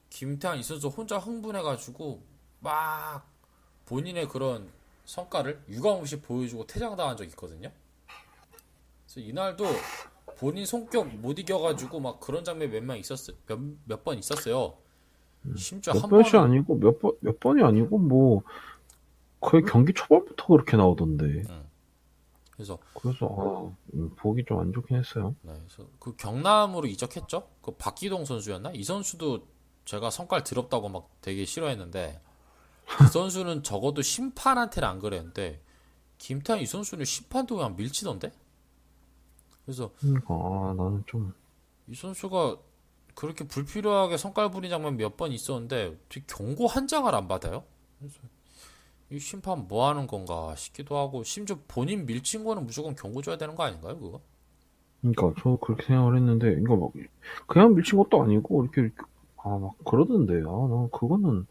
김태환 이 선수 혼자 흥분해가지고 막 본인의 그런 성과를 유감없이 보여주고 퇴장당한 적이 있거든요. 그래서 이날도 본인 성격 못 이겨가지고 막 그런 장면이 몇 번 있었어요. 심지어 몇 한 번이 번은 아니고 몇 번이 아니고 뭐 거의 경기 초반부터 그렇게 나오던데. 그래서 그래서 보기 좀 안 좋긴 했어요. 네, 그래서 그 경남으로 이적했죠? 그 박기동 선수였나? 이 선수도 제가 성깔 더럽다고 막 되게 싫어했는데 이 선수는 적어도 심판한테는 안 그랬는데 김태환 이 선수는 심판도 그냥 밀치던데? 그래서 그러니까 나는 좀 이 선수가 그렇게 불필요하게 성깔 부린 장면 몇 번 있었는데 어떻게 경고 한 장을 안 받아요? 그래서 이 심판 뭐 하는 건가 싶기도 하고 심지어 본인 밀친 거는 무조건 경고 줘야 되는 거 아닌가요, 그거? 그러니까 저 그렇게 생각을 했는데 이거 막 그냥 밀친 것도 아니고 이렇게 막 그러던데. 나 그거는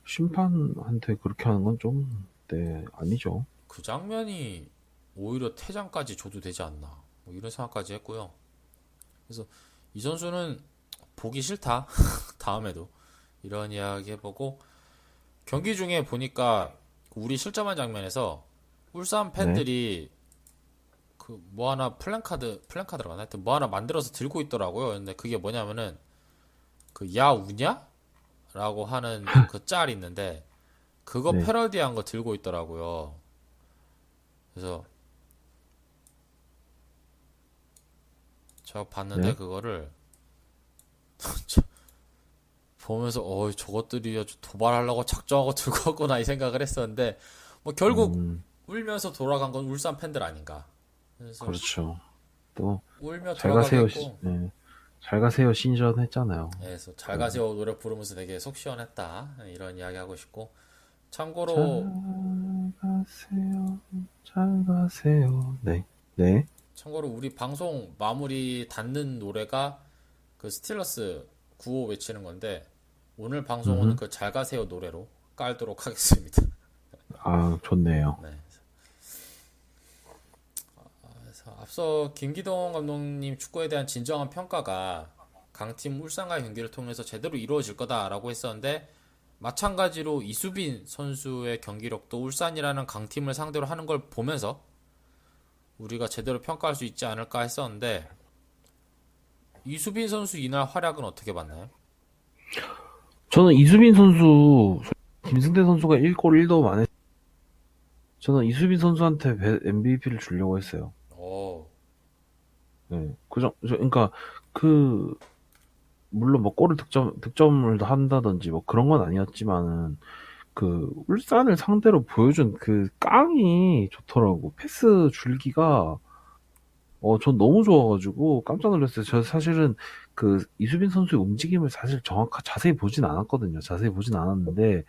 심판한테 그렇게 하는 건 좀 네, 아니죠. 그 장면이 오히려 퇴장까지 줘도 되지 않나 뭐 이런 생각까지 했고요. 그래서 이 선수는 보기 싫다. 다음에도 이런 이야기 해보고 경기 중에 보니까 우리 실점한 장면에서 울산 네. 팬들이 그 뭐 하나 플랜카드라고 하나 하여튼 뭐 하나 만들어서 들고 있더라고요. 근데 그게 뭐냐면은 그 야 우냐? 라고 하는 그 짤이 있는데 그거 네. 패러디한 거 들고 있더라고요. 그래서 제가 봤는데 네. 그거를 보면서 저것들이 아주 도발하려고 작정하고 들고 왔구나 이 생각을 했었는데 뭐 결국 음, 울면서 돌아간 건 울산 팬들 아닌가. 그래서 그렇죠. 또 울며 잘 가세요. 돌아가겠고 네. 잘 가세요 신전 했잖아요. 그래서 잘 그, 가세요 노래 부르면서 되게 속 시원했다 이런 이야기 하고 싶고 잘 참고로 가세요. 잘 가세요. 네. 네. 참고로 우리 방송 마무리 닿는 노래가 그 스틸러스 9호 외치는 건데 오늘 방송은 음. 그 잘 가세요 노래로 깔도록 하겠습니다. 좋네요. 네. 그래서 앞서 김기동 감독님 축구에 대한 진정한 평가가 강팀 울산과의 경기를 통해서 제대로 이루어질 거다라고 했었는데 마찬가지로 이수빈 선수의 경기력도 울산이라는 강팀을 상대로 하는 걸 보면서 우리가 제대로 평가할 수 있지 않을까 했었는데 이수빈 선수 이날 활약은 어떻게 봤나요? 저는 이수빈 선수, 김승태 선수가 1골 1도움 안 했, 저는 이수빈 선수한테 MVP를 주려고 했어요. 오, 네. 그러니까, 그, 물론 뭐 골을 득점을 한다든지 뭐 그런 건 아니었지만은, 그, 울산을 상대로 보여준 그 깡이 좋더라고. 패스 줄기가, 전 너무 좋아가지고 깜짝 놀랐어요. 저 사실은 그 이수빈 선수의 움직임을 사실 자세히 보진 않았거든요. 자세히 보진 않았는데,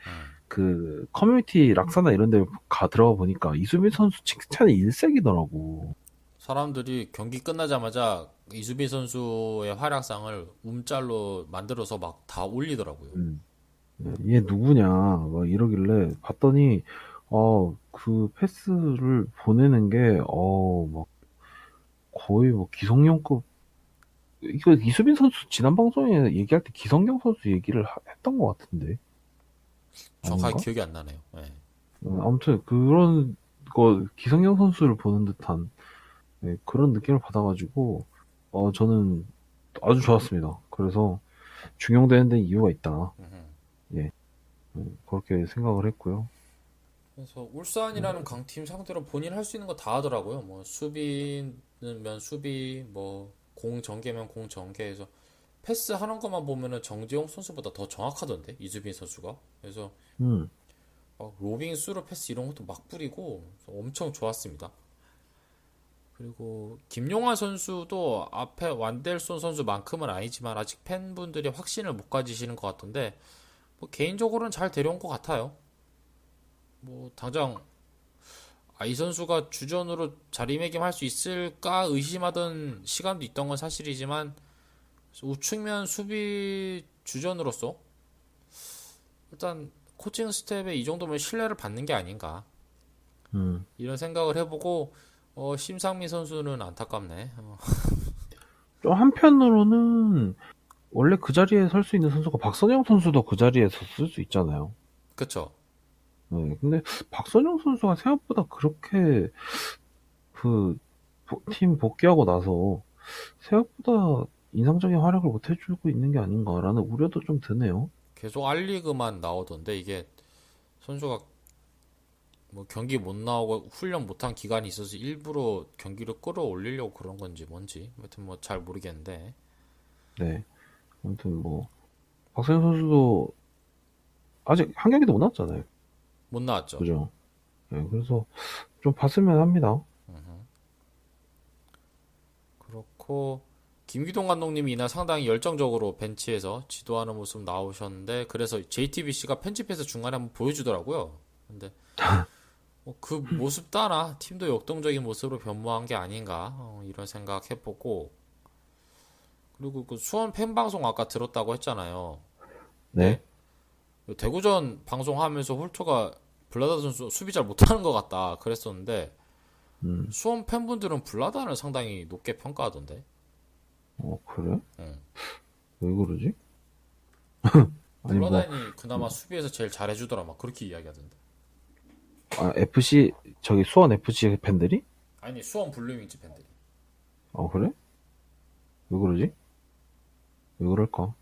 그 커뮤니티 락사나 이런 데 들어가 보니까 이수빈 선수 칭찬이 일색이더라고. 사람들이 경기 끝나자마자 이수빈 선수의 활약상을 움짤로 만들어서 막 다 올리더라고요. 음. 얘 누구냐 막 이러길래 봤더니 그 패스를 보내는 게 막 거의 뭐 기성용급. 이거 이수빈 선수 지난 방송에 얘기할 때 기성용 선수 얘기를 했던 것 같은데 정확하게 아닌가? 기억이 안 나네요. 네. 아무튼 그런 거 기성용 선수를 보는 듯한 네, 그런 느낌을 받아가지고 저는 아주 좋았습니다. 그래서 중용되는 데 이유가 있다. 음. 예, 그렇게 생각을 했고요. 그래서 울산이라는 강팀 상대로 본인 할 수 있는 거 다 하더라고요. 뭐 수비면 수비, 뭐 공 전개면 공 전개해서 패스 하는 것만 보면은 정지용 선수보다 더 정확하던데 이수빈 선수가. 그래서 음, 로빙, 스루 패스 이런 것도 막 뿌리고 엄청 좋았습니다. 그리고 김용환 선수도 앞에 완델손 선수만큼은 아니지만 아직 팬분들이 확신을 못 가지시는 것 같던데 뭐 개인적으로는 잘 데려온 것 같아요. 뭐 당장 이 선수가 주전으로 자리매김할 수 있을까 의심하던 시간도 있던 건 사실이지만 우측면 수비 주전으로서 일단 코칭 스텝에 이 정도면 신뢰를 받는 게 아닌가 음. 이런 생각을 해보고 심상미 선수는 안타깝네. 좀 한편으로는 원래 그 자리에 설 수 있는 선수가 박선영 선수도 그 자리에서 쓸 수 있잖아요. 그쵸? 네, 근데 박선영 선수가 생각보다 그렇게 그 팀 복귀하고 나서 생각보다 인상적인 활약을 못 해주고 있는 게 아닌가라는 우려도 좀 드네요. 계속 알리그만 나오던데 이게 선수가 뭐 경기 못 나오고 훈련 못한 기간이 있어서 일부러 경기를 끌어올리려고 그런 건지 뭔지 하여튼 뭐 잘 모르겠는데 네, 아무튼 뭐 박선영 선수도 아직 한 경기도 못 나왔잖아요. 못 나왔죠. 그죠? 네, 그래서 좀 봤으면 합니다. 그렇고 김기동 감독님이 이날 상당히 열정적으로 벤치에서 지도하는 모습 나오셨는데 그래서 JTBC가 편집해서 중간에 한번 보여주더라고요. 근데 그 모습 따라 팀도 역동적인 모습으로 변모한 게 아닌가 이런 생각 해보고 그리고 그 수원 팬방송 아까 들었다고 했잖아요. 네, 근데 대구전 방송하면서 홀초가 블라다 선수 수비 잘 못하는 것 같다 그랬었는데 음, 수원 팬분들은 블라다를 상당히 높게 평가하던데. 그래? 응. 왜 그러지? 아니 뭐, 블라다인이 그나마 수비에서 제일 잘해주더라 막 그렇게 이야기하던데. FC 저기 수원 FC 팬들이? 아니 수원 블루밍즈 팬들이. 그래? 왜 그러지? 왜 그럴까?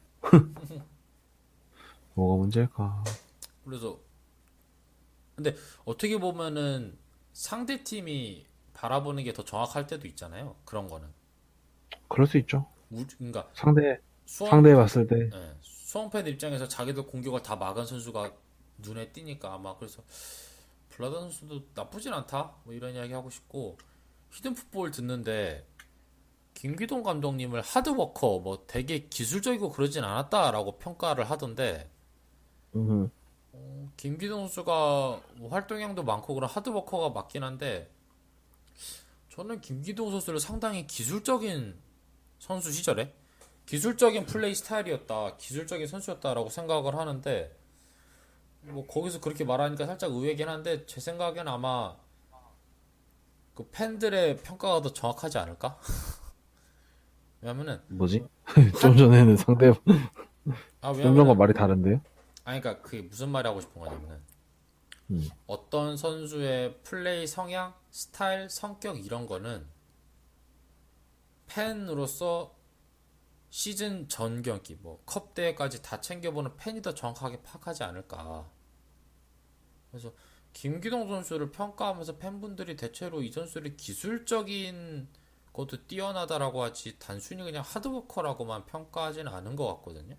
뭐가 문제일까? 그래서 근데 어떻게 보면은 상대 팀이 바라보는 게 더 정확할 때도 있잖아요. 그런 거는. 그럴 수 있죠. 그러니까 상대 수원 상대해 봤을 때, 수원 팬 입장에서 자기들 공격을 다 막은 선수가 눈에 띄니까 아마 그래서 블라다 선수도 나쁘진 않다. 뭐 이런 이야기 하고 싶고 히든 풋볼 듣는데 김기동 감독님을 하드워커 뭐 되게 기술적이고 그러진 않았다라고 평가를 하던데 음, 김기동 선수가 뭐 활동량도 많고 그런 하드워커가 맞긴 한데 저는 김기동 선수를 상당히 기술적인 선수 시절에 기술적인 플레이 스타일이었다, 기술적인 선수였다라고 생각을 하는데 뭐 거기서 그렇게 말하니까 살짝 의외긴 한데 제 생각엔 아마 그 팬들의 평가가 더 정확하지 않을까? 왜냐면은 뭐지? 좀 한 전에는 상대 좀 전과 왜냐면은 말이 다른데요? 그러니까 그게 무슨 말이 하고 싶은 거냐면은 음, 어떤 선수의 플레이 성향, 스타일, 성격 이런 거는 팬으로서 시즌 전 경기, 뭐 컵 대회까지 다 챙겨보는 팬이 더 정확하게 파악하지 않을까. 그래서 김기동 선수를 평가하면서 팬분들이 대체로 이 선수를 기술적인 것도 뛰어나다라고 하지 단순히 그냥 하드워커라고만 평가하지는 않은 것 같거든요.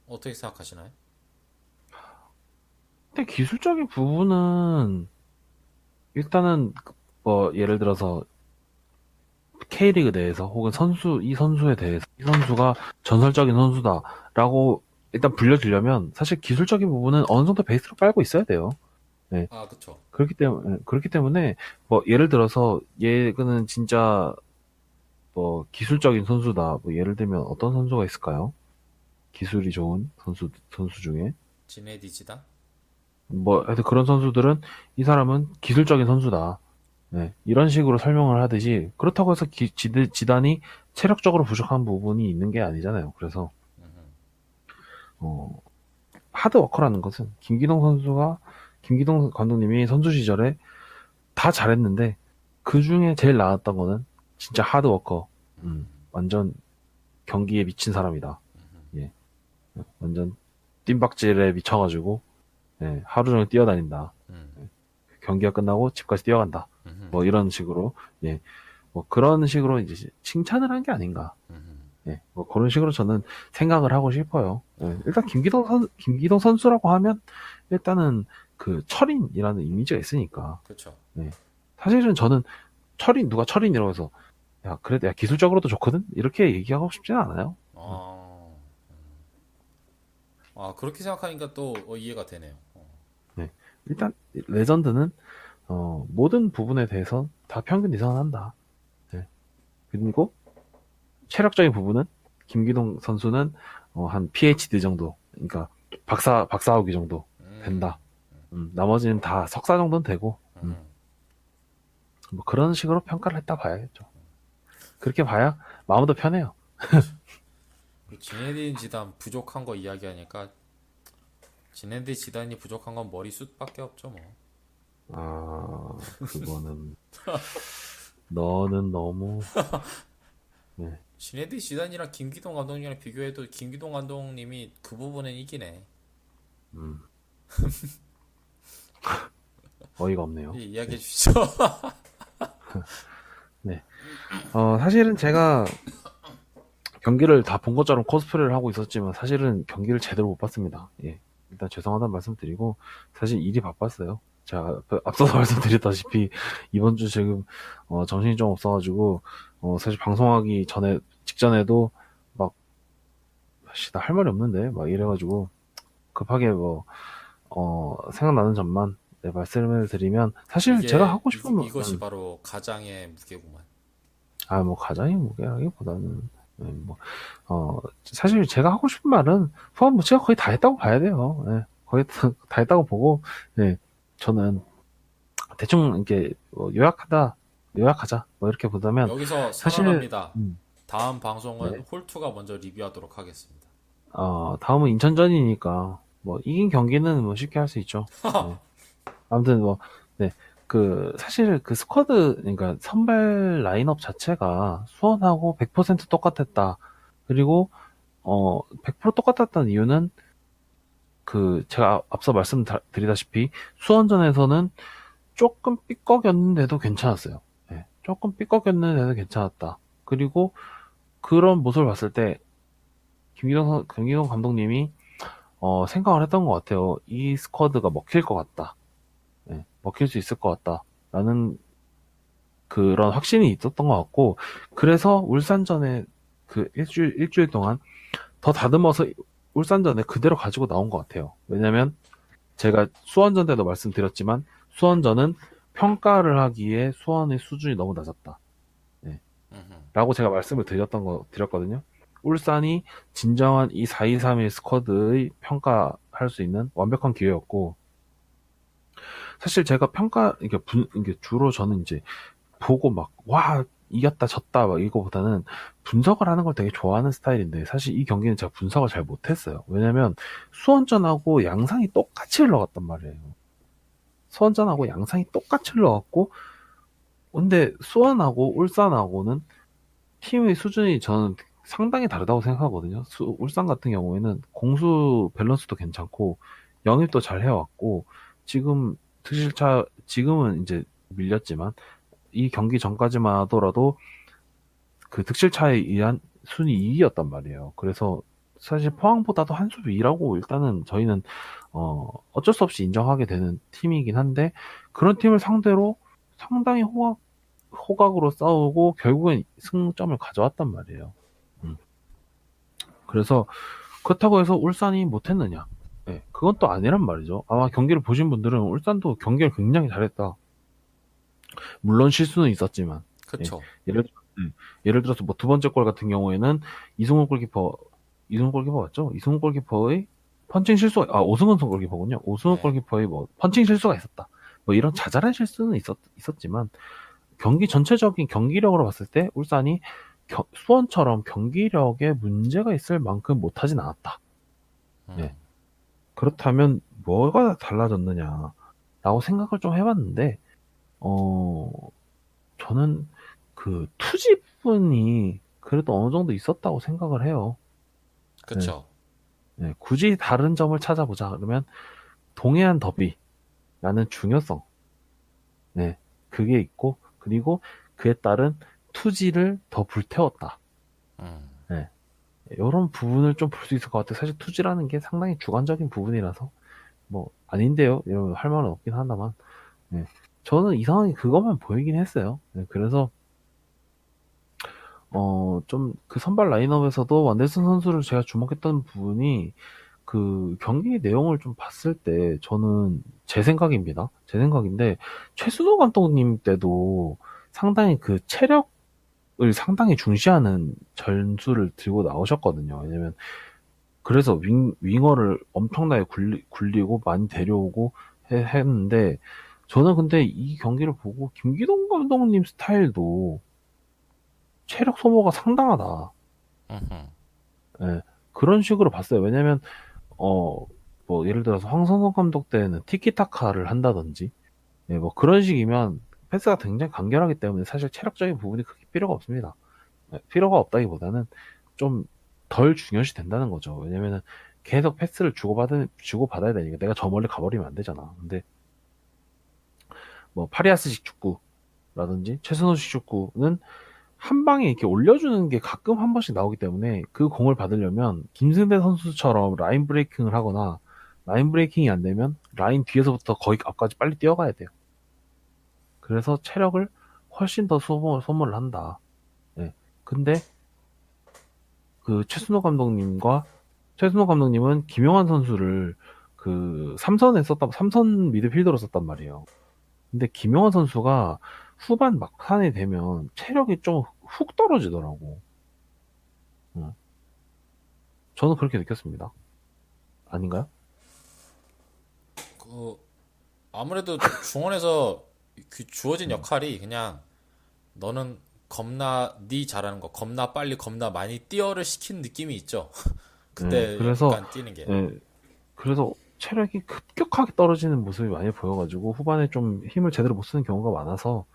어떻게 생각하시나요? 근데 기술적인 부분은 일단은 뭐 예를 들어서 K리그 내에서 혹은 이 선수에 대해서 이 선수가 전설적인 선수다라고 일단 불려지려면 사실 기술적인 부분은 어느 정도 베이스로 깔고 있어야 돼요. 네. 아, 그쵸. 그렇기 때문에 뭐 예를 들어서 얘는 진짜 뭐 기술적인 선수다. 뭐 예를 들면 어떤 선수가 있을까요? 기술이 좋은 선수 중에 지네디지다? 뭐 하여튼 그런 선수들은 이 사람은 기술적인 선수다. 네, 이런 식으로 설명을 하듯이 그렇다고 해서 지단이 체력적으로 부족한 부분이 있는 게 아니잖아요. 그래서 어, 하드워커라는 것은 김기동 감독님이 선수 시절에 다 잘했는데 그 중에 제일 나았던 거는 진짜 하드워커. 음, 완전 경기에 미친 사람이다. 예. 완전 뜀박질에 미쳐가지고, 예, 하루 종일 뛰어다닌다. 음, 경기가 끝나고 집까지 뛰어간다. 음, 뭐 이런 식으로, 예. 뭐 그런 식으로 이제 칭찬을 한 게 아닌가. 음, 예. 뭐 그런 식으로 저는 생각을 하고 싶어요. 예. 일단 김기동 선수라고 하면 일단은 그 철인이라는 이미지가 있으니까. 그쵸. 예. 사실은 저는 누가 철인이라고 해서 야, 그래도 야, 기술적으로도 좋거든? 이렇게 얘기하고 싶지는 않아요. 아, 아, 그렇게 생각하니까 또 이해가 되네요. 네. 일단, 레전드는, 모든 부분에 대해서 다 평균 이상은 한다. 네. 그리고, 체력적인 부분은, 김기동 선수는, 한 PhD 정도, 그러니까, 박사학위 정도 음, 된다. 나머지는 다 석사 정도는 되고, 음. 뭐 그런 식으로 평가를 했다 봐야겠죠. 그렇게 봐야 마음도 편해요. 그 지네딘 지단 부족한 거 이야기하니까 지네딘 지단이 부족한 건 머리숱밖에 없죠 뭐. 그거는, 너는 너무, 네. 지네딘 지단이랑 김기동 감독님이랑 비교해도 김기동 감독님이 그 부분은 이기네. 음, 어이가 없네요. 이야기해 주시죠. 네. 사실은 제가 경기를 다 본 것처럼 코스프레를 하고 있었지만 사실은 경기를 제대로 못 봤습니다. 예. 일단 죄송하다는 말씀 드리고 사실 일이 바빴어요. 제가 앞서서 말씀드렸다시피 이번 주 지금 정신이 좀 없어가지고 사실 방송하기 전에 직전에도 막 나 할 말이 없는데 막 이래가지고 급하게 뭐 생각나는 점만 네, 말씀을 드리면 사실 제가 하고 싶은 이것이 바로 가장의 무게구만. 뭐 가장의 무게라기보다는 뭐 사실 제가 하고 싶은 말은 후반 부치가 거의 다 했다고 봐야 돼요. 예, 거의 다 했다고 보고, 예, 저는 대충 이렇게 뭐 요약하자, 뭐 이렇게 보자면 여기서 사실, 선언합니다. 다음 방송은 네, 홀투가 먼저 리뷰하도록 하겠습니다. 다음은 인천전이니까 뭐 이긴 경기는 뭐 쉽게 할 수 있죠. 네. 아무튼 뭐, 네, 사실 그 스쿼드, 그러니까 선발 라인업 자체가 수원하고 100% 똑같았다. 그리고 100% 똑같았다는 이유는 제가 앞서 말씀드리다시피 수원전에서는 조금 삐걱였는데도 괜찮았어요. 예, 조금 삐걱였는데도 괜찮았다. 그리고 그런 모습을 봤을 때 김기동 감독님이 생각을 했던 것 같아요. 이 스쿼드가 먹힐 것 같다. 예, 먹힐 수 있을 것 같다. 라는 그런 확신이 있었던 것 같고, 그래서 울산전에 일주일 동안 더 다듬어서 울산전에 그대로 가지고 나온 것 같아요. 왜냐면 제가 수원전 때도 말씀드렸지만 수원전은 평가를 하기에 수원의 수준이 너무 낮았다. 네. 라고 제가 말씀을 드렸거든요. 울산이 진정한 이 4-2-3-1 스쿼드의 평가할 수 있는 완벽한 기회였고, 사실 제가 이게 주로 저는 이제 보고 막, 와, 이겼다, 졌다, 막 이거보다는 분석을 하는 걸 되게 좋아하는 스타일인데, 사실 이 경기는 제가 분석을 잘 못했어요. 왜냐면, 수원전하고 양상이 똑같이 흘러갔단 말이에요. 수원전하고 양상이 똑같이 흘러갔고, 근데 수원하고 울산하고는 팀의 수준이 저는 상당히 다르다고 생각하거든요. 울산 같은 경우에는 공수 밸런스도 괜찮고, 영입도 잘 해왔고, 지금은 이제 밀렸지만, 이 경기 전까지만 하더라도 그 득실차에 의한 순위 2위였단 말이에요. 그래서 사실 포항보다도 한 수 위라고 일단은 저희는 어쩔 수 없이 인정하게 되는 팀이긴 한데 그런 팀을 상대로 상당히 호각으로 싸우고 결국엔 승점을 가져왔단 말이에요. 음. 그래서 그렇다고 해서 울산이 못했느냐? 네, 그건 또 아니란 말이죠. 아마 경기를 보신 분들은 울산도 경기를 굉장히 잘했다. 물론 실수는 있었지만, 예, 그쵸. 예를, 예를 들어서 뭐 두 번째 골 같은 경우에는 이승훈 골키퍼 맞죠? 이승훈 골키퍼의 오승훈 골키퍼군요. 오승훈 네. 골키퍼의 뭐 펀칭 실수가 있었다. 뭐 이런 자잘한 실수는 있었지만, 경기 전체적인 경기력으로 봤을 때 울산이 수원처럼 경기력에 문제가 있을 만큼 못하진 않았다. 네. 그렇다면 뭐가 달라졌느냐라고 생각을 좀 해봤는데, 어, 저는 그 투지 부분이 그래도 어느 정도 있었다고 생각을 해요. 네, 그쵸? 네, 굳이 다른 점을 찾아보자 그러면 동해안 더비라는 중요성, 네, 그게 있고 그리고 그에 따른 투지를 더 불태웠다. 음, 네, 이런 부분을 좀 볼 수 있을 것 같아요. 사실 투지라는 게 상당히 주관적인 부분이라서 뭐 아닌데요, 이런 할 말은 없긴 하다만, 네, 저는 이상하게 그것만 보이긴 했어요. 네, 그래서 좀 그 선발 라인업에서도 완델슨 선수를 제가 주목했던 부분이 그 경기 내용을 좀 봤을 때 저는 제 생각입니다. 제 생각인데 최순호 감독님 때도 상당히 그 체력을 상당히 중시하는 전술을 들고 나오셨거든요. 왜냐면 그래서 윙어를 엄청나게 굴리고 많이 데려오고 했는데 저는 근데 이 경기를 보고 김기동 감독님 스타일도 체력 소모가 상당하다. 음흠. 예, 그런 식으로 봤어요. 왜냐면 어, 뭐, 예를 들어서 황선성 감독 때는 티키타카를 한다든지, 예, 뭐 그런 식이면 패스가 굉장히 간결하기 때문에 사실 체력적인 부분이 크게 필요가 없습니다. 예, 필요가 없다기보다는 좀 덜 중요시 된다는 거죠. 왜냐면은 계속 패스를 주고받아야 되니까 내가 저 멀리 가버리면 안 되잖아. 근데 뭐 파리아스식 축구라든지 최순호식 축구는 한 방에 이렇게 올려주는 게 가끔 한 번씩 나오기 때문에 그 공을 받으려면 김승대 선수처럼 라인 브레이킹을 하거나 라인 브레이킹이 안 되면 라인 뒤에서부터 거의 앞까지 빨리 뛰어가야 돼요. 그래서 체력을 훨씬 더 소모를 한다. 예. 근데 그 최순호 감독님은 김용환 선수를 그 삼선 미드필더로 썼단 말이에요. 근데 김용환 선수가 후반 막판에 되면 체력이 좀 훅 떨어지더라고. 응. 저는 그렇게 느꼈습니다. 아닌가요? 그, 아무래도 중원에서 그 주어진 음. 역할이 그냥 너는 네 잘하는 거 겁나 빨리 겁나 많이 뛰어를 시킨 느낌이 있죠. 예, 그때 그래서, 약간 뛰는 게. 예, 그래서 체력이 급격하게 떨어지는 모습이 많이 보여가지고 후반에 좀 힘을 제대로 못 쓰는 경우가 많아서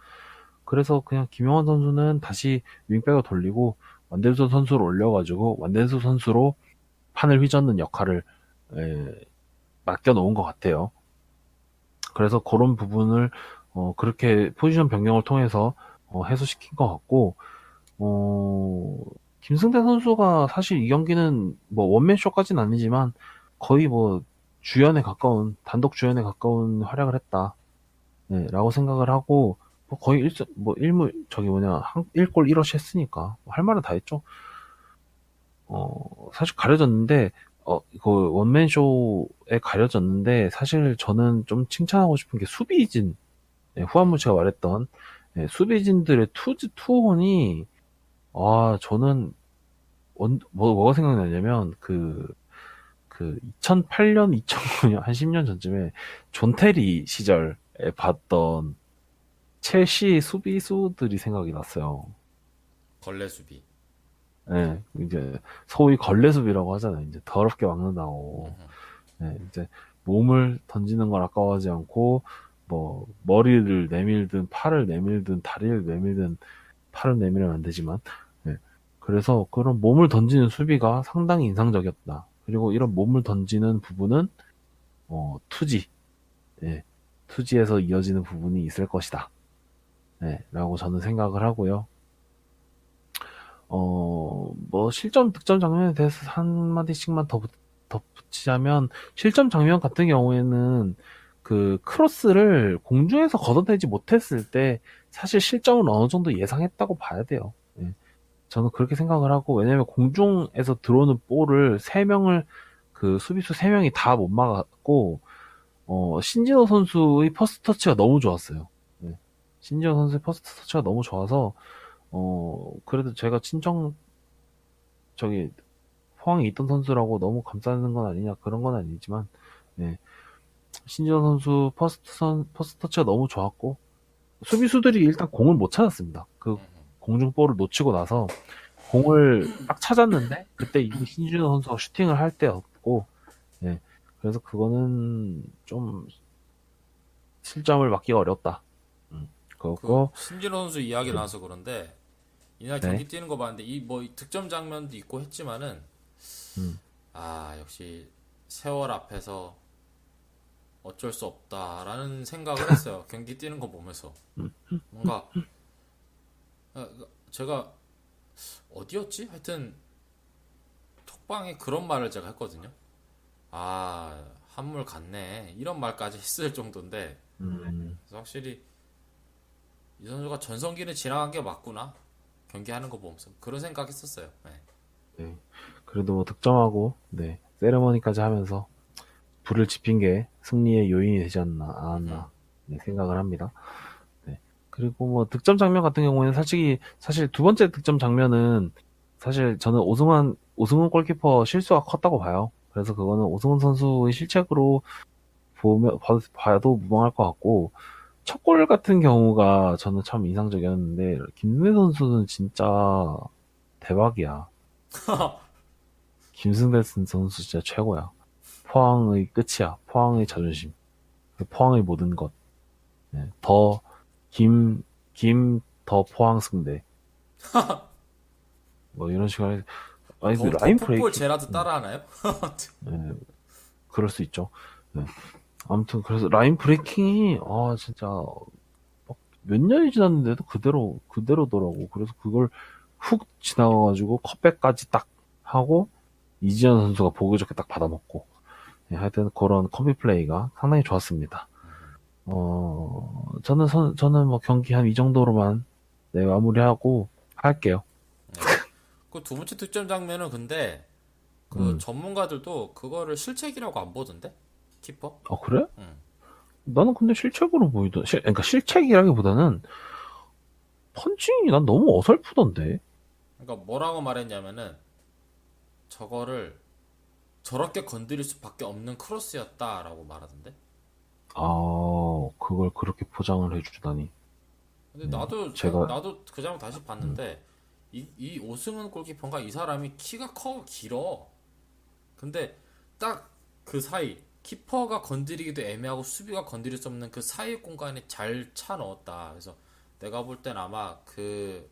그래서 그냥 김영환 선수는 다시 윙백을 돌리고 완델수 선수를 올려가지고 완델수 선수로 판을 휘젓는 역할을 예, 맡겨놓은 것 같아요. 그래서 그런 부분을 그렇게 포지션 변경을 통해서 해소시킨 것 같고 어, 김승태 선수가 사실 이 경기는 뭐 원맨쇼까지는 아니지만 거의 뭐 단독 주연에 가까운 활약을 했다. 네, 라고 생각을 하고 뭐 거의 뭐 일무 저기 뭐냐 1골 1어시 했으니까 뭐할 말은 다 했죠. 사실 가려졌는데 그 원맨쇼에 가려졌는데 사실 저는 좀 칭찬하고 싶은 게 수비진 후한무 제가 말했던 수비진들의 투혼이 저는 뭐가 생각나냐면, 그 2008년, 2009년, 한 10년 전쯤에 존 테리 시절에 봤던 첼시 수비수들이 생각이 났어요. 걸레 수비. 예, 이제 소위 걸레수비라고 하잖아요. 이제 더럽게 막는다고. 이제 몸을 던지는 걸 아까워하지 않고, 뭐, 머리를 내밀든, 팔을 내밀든, 다리를 내밀든, 팔을 내밀면 안 되지만, 예. 그래서 그런 몸을 던지는 수비가 상당히 인상적이었다. 그리고 이런 몸을 던지는 부분은, 투지, 예. 투지에서 이어지는 부분이 있을 것이다. 예. 라고 저는 생각을 하고요. 뭐, 실점, 득점 장면에 대해서 한마디씩만 덧붙이자면, 실점 장면 같은 경우에는 그 크로스를 공중에서 걷어내지 못했을 때 사실 실점은 어느 정도 예상했다고 봐야 돼요. 예. 저는 그렇게 생각을 하고, 왜냐면 공중에서 들어오는 볼을 그 수비수 3명이 다 못 막았고, 신진호 선수의 퍼스트 터치가 너무 좋았어요. 예. 신진호 선수의 퍼스트 터치가 너무 좋아서, 그래도 제가 저기, 포항에 있던 선수라고 너무 감싸는 건 아니냐, 그런 건 아니지만, 예. 신진호 선수 퍼스트 터치가 너무 좋았고, 수비수들이 일단 공을 못 찾았습니다. 그 공중 볼을 놓치고 나서, 공을 딱 찾았는데 그때 이미 신진호 선수가 슈팅을 할 때였고 예. 그래서 그거는 좀 실점을 막기가 어렵다. 그 그거고, 신진호 선수 이야기 나와서 그런데 이날 경기 네. 뛰는 거 봤는데 이 뭐 득점 장면도 있고 했지만은 음. 아 역시 세월 앞에서 어쩔 수 없다라는 생각을 했어요. 경기 뛰는 거 보면서 뭔가 제가 어디였지? 하여튼 톡방에 그런 말을 제가 했거든요. 아 한물 갔네 이런 말까지 했을 정도인데 그래서 확실히 이 선수가 전성기는 지나간 게 맞구나 경기하는 거 보면서 그런 생각했었어요. 네. 네. 그래도 뭐 득점하고, 네. 세레머니까지 하면서 불을 지핀 게 승리의 요인이 되지 음흠. 않았나, 네, 생각을 합니다. 네. 그리고 뭐 득점 장면 같은 경우에는 사실 두 번째 득점 장면은 사실 저는 오승훈 골키퍼 실수가 컸다고 봐요. 그래서 그거는 오승훈 선수의 실책으로 봐도 무방할 것 같고, 첫 골 같은 경우가 저는 참 인상적이었는데, 김승대 선수는 진짜 대박이야. 김승대 선수 진짜 최고야. 포항의 끝이야. 포항의 자존심. 포항의 모든 것. 네. 더 포항 승대. 뭐 이런 식으로. 아니, 그 더 라인 풋볼 브레이킹. 제라드 따라하나요? 네, 그럴 수 있죠. 네. 아무튼, 그래서 라인 브레이킹이, 진짜, 몇 년이 지났는데도 그대로더라고. 그래서 그걸 훅 지나가가지고 컵백까지 딱 하고, 이지현 선수가 보기 좋게 딱 받아먹고. 네, 하여튼 그런 컴비 플레이가 상당히 좋았습니다. 저는 뭐 경기 한 이 정도로만, 네, 마무리하고 할게요. 네. 그 두 번째 득점 장면은 근데 그 음. 전문가들도 그거를 실책이라고 안 보던데 키퍼? 그래? 응. 나는 근데 그러니까 실책이라기보다는 펀칭이 난 너무 어설프던데. 그러니까 뭐라고 말했냐면은 저거를 저렇게 건드릴 수밖에 없는 크로스였다라고 말하던데. 그걸 그렇게 포장을 해주다니. 근데 네, 제가, 나도 그 장면 다시 봤는데 이 오승훈 골키퍼가 이 사람이 키가 길어. 근데 딱 그 사이 키퍼가 건드리기도 애매하고 수비가 건드릴 수 없는 그 사이 공간에 잘 차 넣었다. 그래서 내가 볼 땐 아마 그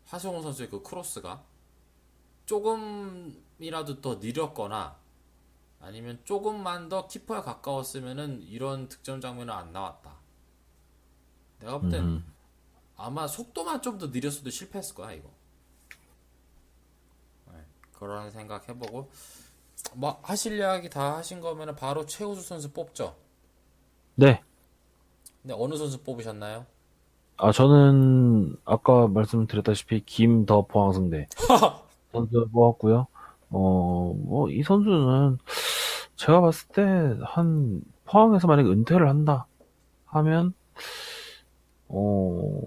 하승우 선수의 그 크로스가 조금이라도 더 느렸거나 아니면 조금만 더 키퍼에 가까웠으면은 이런 득점 장면은 안 나왔다. 내가 볼 땐 음, 아마 속도만 좀 더 느렸어도 실패했을 거야 이거. 네, 그런 생각 해보고 뭐 하실 이야기 다 하신 거면은 바로 최우수 선수 뽑죠. 네. 근데 어느 선수 뽑으셨나요? 저는, 아까 말씀드렸다시피, 더 포항승대 선수 뽑았고요. 뭐, 이 선수는, 제가 봤을 때, 포항에서 만약에 은퇴를 한다 하면, 어,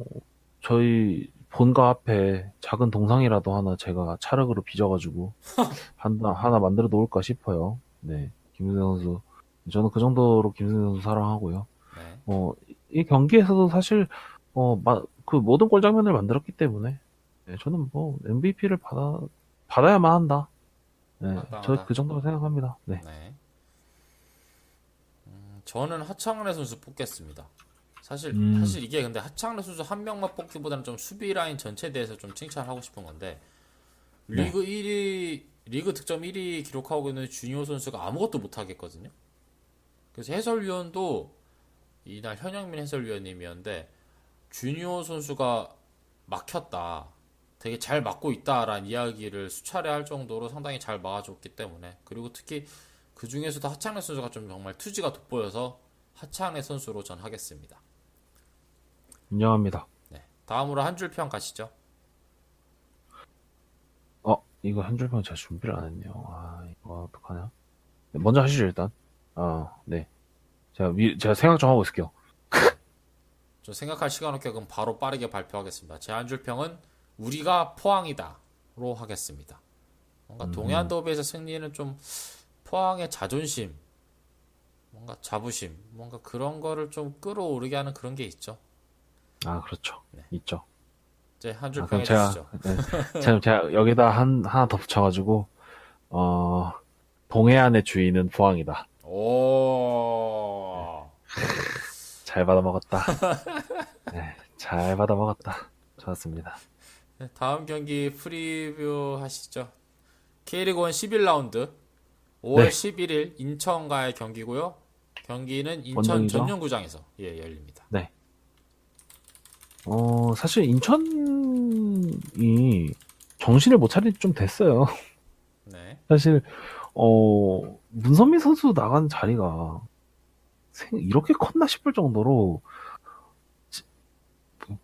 저희 본가 앞에 작은 동상이라도 하나 제가 찰흙으로 빚어가지고 하나 만들어 놓을까 싶어요. 네, 김승태 선수. 저는 그 정도로 김승태 선수 사랑하고요. 네. 이 경기에서도 사실 그 모든 골 장면을 만들었기 때문에 네, 저는 뭐 MVP를 받아야만 한다. 네, 저 마땅하다. 그 정도로 생각합니다. 네. 네. 저는 하창래 선수 뽑겠습니다. 음, 사실 이게 근데 하창래 선수 한 명만 뽑기보다는 좀 수비 라인 전체에 대해서 좀 칭찬하고 싶은 건데 네. 리그 득점 1위 기록하고 있는 준효 선수가 아무것도 못 하겠거든요. 그래서 해설위원도 이날 현영민 해설위원님이었는데 준효 선수가 막혔다. 되게 잘 막고 있다라는 이야기를 수차례 할 정도로 상당히 잘 막아줬기 때문에 그리고 특히 그 중에서도 하창래 선수가 좀 정말 투지가 돋보여서 하창래 선수로 전 하겠습니다. 인정합니다. 네. 다음으로 한 줄 평 가시죠. 이거 한 줄평 제가 준비를 안 했네요. 이거 어떡하냐? 네, 먼저 하시죠, 일단. 네. 제가 생각 좀 하고 있을게요. 저 생각할 시간 없게 그럼 바로 빠르게 발표하겠습니다. 제 한 줄 평은 우리가 포항이다로 하겠습니다. 뭔가 동해안 음, 더비에서 승리는 좀 포항의 자존심, 뭔가 자부심, 뭔가 그런 거를 좀 끌어오르게 하는 그런 게 있죠. 그렇죠. 네. 있죠. 이제 한 줄 평 그럼 제가, 해주시죠. 네, 제가 여기다 하나 더 붙여가지고, 동해안의 주인은 포항이다. 오, 잘 받아먹었다. 네, 잘 받아 먹었다. 좋았습니다. 네, 다음 경기 프리뷰 하시죠. K리그1 11라운드 5월 네, 11일 인천과의 경기고요. 경기는 인천 원정이죠. 전용구장에서 열립니다. 네. 사실 인천이 정신을 못 차린 지 좀 됐어요. 네. 사실, 문선민 선수 나간 자리가 이렇게 컸나 싶을 정도로,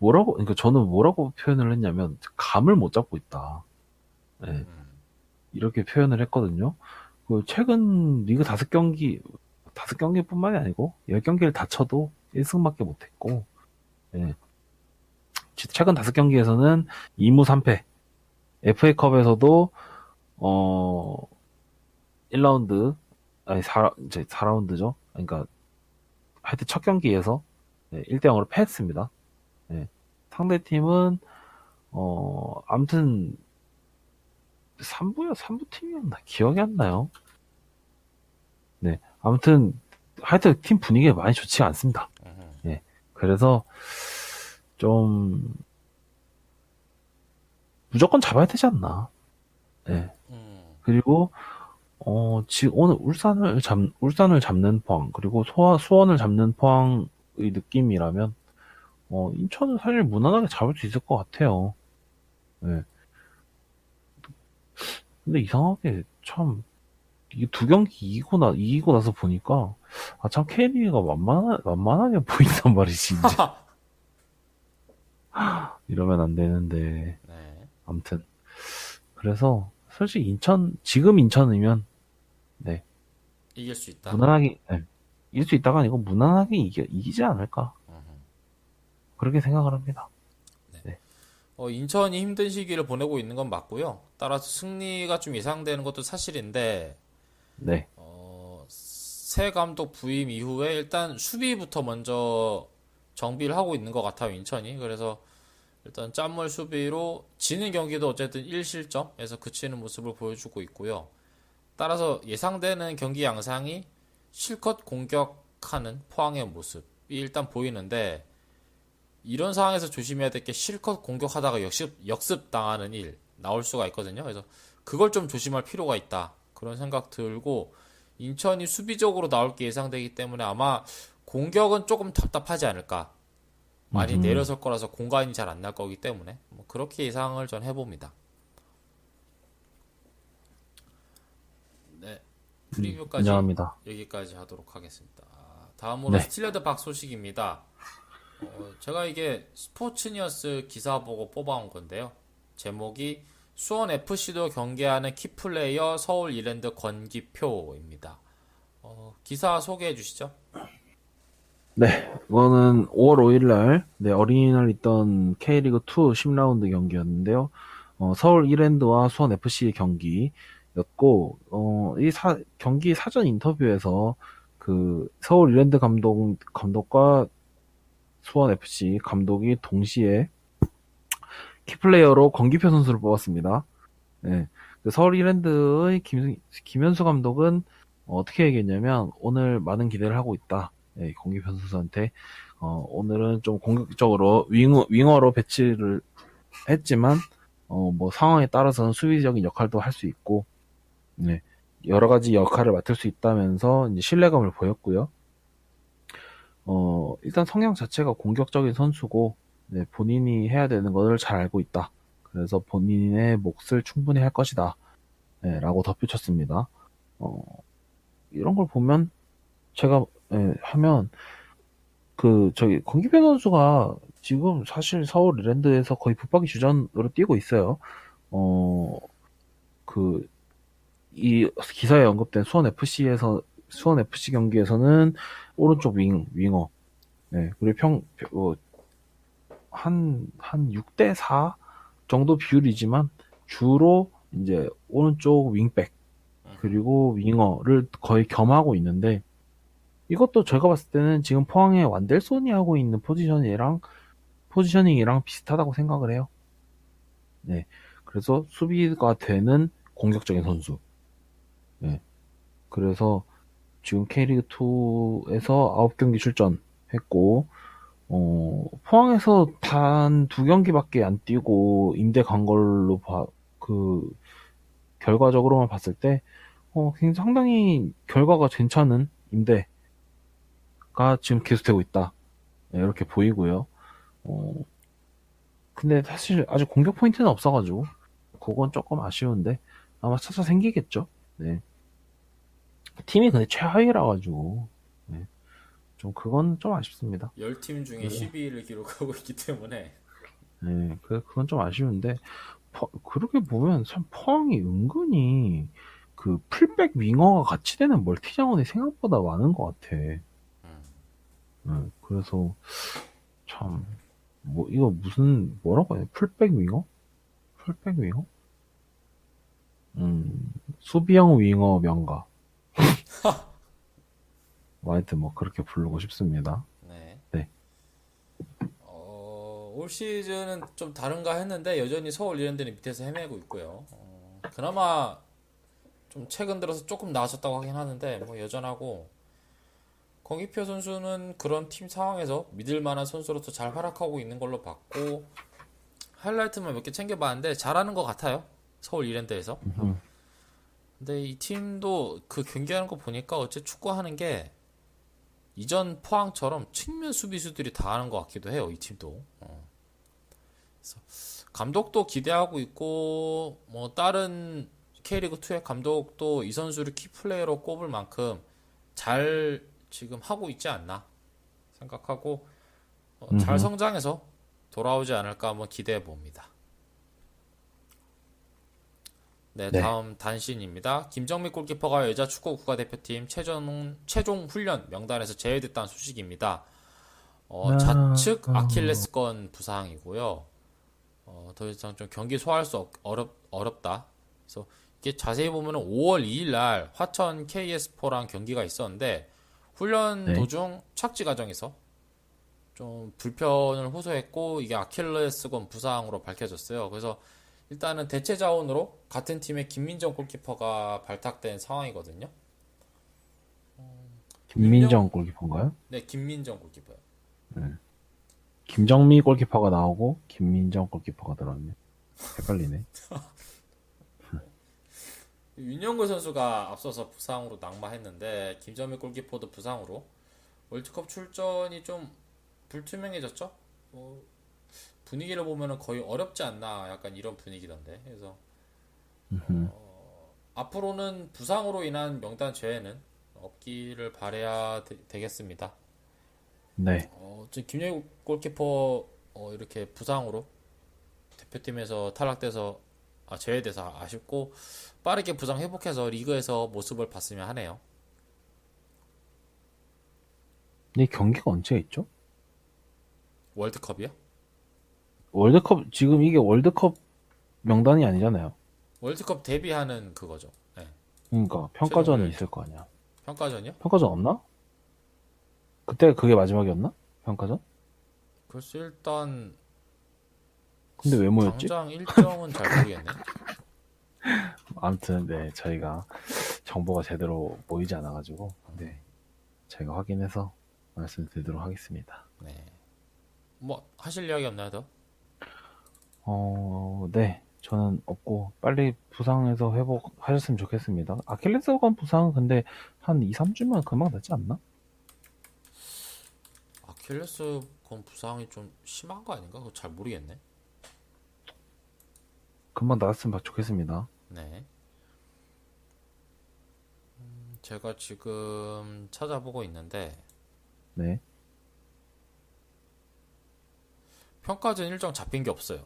그러니까 저는 뭐라고 표현을 했냐면, 감을 못 잡고 있다. 네, 이렇게 표현을 했거든요. 그 최근 리그 5경기뿐만이 아니고, 10경기를 다 쳐도 1승밖에 못했고, 예, 최근 5경기에서는 2무 3패, FA컵에서도, 어, 1라운드, 아니, 이제 4라운드죠. 그러니까, 하여튼 첫 경기에서, 1대 0으로 패했습니다. 예. 상대팀은, 암튼, 3부 팀이었나? 기억이 안 나요. 네. 아무튼, 하여튼 팀 분위기가 많이 좋지가 않습니다. 예. 그래서, 좀, 무조건 잡아야 되지 않나. 예. 그리고, 지금 오늘 울산을 잡는 포항, 그리고 수원을 잡는 포항의 느낌이라면, 인천은 사실 무난하게 잡을 수 있을 것 같아요. 예. 근데 이상하게 참, 이게 두 경기 이기고 나서 보니까, 아, 참 K리그가 만만하게 보인단 말이지, 이제. 이러면 안 되는데. 네. 아무튼. 그래서, 솔직히 지금 인천이면, 네, 이길 수 있다. 무난하게, 네, 이길 수 있다가 아니고, 무난하게 이기지 않을까. 그렇게 생각을 합니다. 네. 네. 인천이 힘든 시기를 보내고 있는 건 맞고요. 따라서 승리가 좀 예상되는 것도 사실인데, 네. 새 감독 부임 이후에 일단 수비부터 먼저 정비를 하고 있는 것 같아요, 인천이. 그래서 일단 짠물 수비로 지는 경기도 어쨌든 1실점에서 그치는 모습을 보여주고 있고요. 따라서 예상되는 경기 양상이 실컷 공격하는 포항의 모습이 일단 보이는데, 이런 상황에서 조심해야 될 게 실컷 공격하다가 역습 당하는 일 나올 수가 있거든요. 그래서 그걸 좀 조심할 필요가 있다. 그런 생각 들고, 인천이 수비적으로 나올 게 예상되기 때문에 아마 공격은 조금 답답하지 않을까. 많이 음, 내려설 거라서 공간이 잘 안 날 거기 때문에 뭐 그렇게 예상을 전 해봅니다. 네, 프리뷰까지 인정합니다. 여기까지 하도록 하겠습니다. 다음으로 네. 스틸러드 박 소식입니다. 제가 이게 스포츠니어스 기사 보고 뽑아온 건데요. 제목이 수원 FC도 경계하는 키플레이어 서울 이랜드 권기표입니다. 기사 소개해 주시죠. 네, 이거는 5월 5일 날, 네, 어린이날 있던 K리그2 10라운드 경기였는데요. 서울 이랜드와 수원 FC 경기였고, 경기 사전 인터뷰에서 서울 이랜드 감독과 수원 FC 감독이 동시에 키플레이어로 권기표 선수를 뽑았습니다. 네, 서울 이랜드의 김현수 감독은 어떻게 얘기했냐면, 오늘 많은 기대를 하고 있다. 네, 권기표 선수한테 오늘은 좀 공격적으로 윙어로 배치를 했지만 뭐 상황에 따라서는 수비적인 역할도 할 수 있고, 네, 여러 가지 역할을 맡을 수 있다면서 이제 신뢰감을 보였고요. 일단 성향 자체가 공격적인 선수고, 네, 본인이 해야 되는 것을 잘 알고 있다. 그래서 본인의 몫을 충분히 할 것이다. 네, 라고 덧붙였습니다. 어, 이런 걸 보면 제가 하면 권기표 선수가 지금 사실 서울 이랜드에서 거의 붙박이 주전으로 뛰고 있어요. 어, 그, 이 기사에 언급된 수원 FC 경기에서는 오른쪽 윙어. 네, 그리고 한 6대 4 정도 비율이지만 주로 이제 오른쪽 윙백, 그리고 윙어를 거의 겸하고 있는데, 이것도 제가 봤을 때는 지금 포항의 완델손이 하고 있는 포지셔닝이랑 비슷하다고 생각을 해요. 네. 그래서 수비가 되는 공격적인 선수. 네. 그래서 지금 K리그2에서 9경기 출전했고, 포항에서 단 두 경기밖에 안 뛰고 임대 간 걸로 그 결과적으로만 봤을 때 굉장히 상당히 결과가 괜찮은 임대가 지금 계속되고 있다. 네, 이렇게 보이고요. 어, 근데 사실 아직 공격 포인트는 없어가지고 그건 조금 아쉬운데 아마 차차 생기겠죠. 네. 팀이 근데 최하위라 가지고 네. 좀 그건 좀 아쉽습니다. 10팀 중에 그래서 12위를 기록하고 있기 때문에 네, 그건 좀 아쉬운데 그렇게 보면 참 포항이 은근히 그 풀백 윙어가 같이 되는 멀티 자원이 생각보다 많은 것 같아. 그래서 참 뭐 이거 뭐라고 해야 돼? 풀백 윙어? 풀백 윙어? 수비형 윙어 명가. 뭐 하여튼 뭐 그렇게 부르고 싶습니다. 네. 네. 올 시즌은 좀 다른가 했는데 여전히 서울 이랜드는 밑에서 헤매고 있고요. 그나마 좀 최근 들어서 조금 나아졌다고 하긴 하는데 뭐 여전하고 거기표 선수는 그런 팀 상황에서 믿을 만한 선수로서 잘 활약하고 있는 걸로 봤고 하이라이트만 몇 개 챙겨봤는데 잘하는 것 같아요. 서울 이랜드에서. 근데 이 팀도 그 경기하는 거 보니까 어째 축구하는 게 이전 포항처럼 측면 수비수들이 다 하는 것 같기도 해요. 이 팀도. 그래서 감독도 기대하고 있고 뭐 다른 K리그2의 감독도 이 선수를 키플레이어로 꼽을 만큼 잘 지금 하고 있지 않나 생각하고 잘 음흠. 성장해서 돌아오지 않을까 한번 기대해 봅니다. 네, 네. 다음 단신입니다. 김정민 골키퍼가 여자 축구 국가대표팀 최종 훈련 명단에서 제외됐다는 소식입니다. 아, 좌측 아킬레스건 부상이고요. 더 이상 좀 경기 소화할 수 어렵다. 그래서 이게 자세히 보면은 5월 2일 날 화천 KS포랑 경기가 있었는데 훈련 네. 도중 착지 과정에서 좀 불편을 호소했고 이게 아킬레스건 부상으로 밝혀졌어요. 그래서 일단은 대체 자원으로 같은 팀의 김민정 골키퍼가 발탁된 상황이거든요. 윤영, 김민정 골키퍼인가요? 네, 김민정 골키퍼요. 김정미 골키퍼가 나오고 김민정 골키퍼가 들어왔네. 헷갈리네. 윤영걸 선수가 앞서서 부상으로 낙마했는데 김정민 골키퍼도 부상으로 월드컵 출전이 좀 불투명해졌죠? 뭐 분위기를 보면은 거의 어렵지 않나 약간 이런 분위기던데. 그래서 앞으로는 부상으로 인한 명단 제외는 없기를 바라야 되겠습니다. 네. 지금 김영희 골키퍼 이렇게 부상으로 대표팀에서 탈락돼서 제외돼서 아쉽고 빠르게 부상 회복해서 리그에서 모습을 봤으면 하네요. 근데 경기가 언제 있죠? 월드컵이요? 월드컵, 지금 이게 월드컵 명단이 아니잖아요. 월드컵 데뷔하는 그거죠. 네. 그러니까 최종 평가전이 있을 훈련이죠. 거 아니야. 평가전이요? 평가전 없나? 그때 그게 마지막이었나? 평가전? 글쎄 일단 근데 왜 모였지? 당장 일정은 잘 모르겠네. 아무튼 네, 저희가 정보가 제대로 모이지 않아가지고 네, 제가 확인해서 말씀드리도록 하겠습니다. 네. 뭐 하실 이야기 없나요, 더? 네. 저는 없고 빨리 부상에서 회복하셨으면 좋겠습니다. 아킬레스건 부상은 근데 한 2, 3주면 금방 낫지 않나? 아킬레스 건 부상이 좀 심한 거 아닌가? 그거 잘 모르겠네. 금방 나았으면 좋겠습니다. 네. 제가 지금 찾아보고 있는데 네. 평가전 일정 잡힌 게 없어요.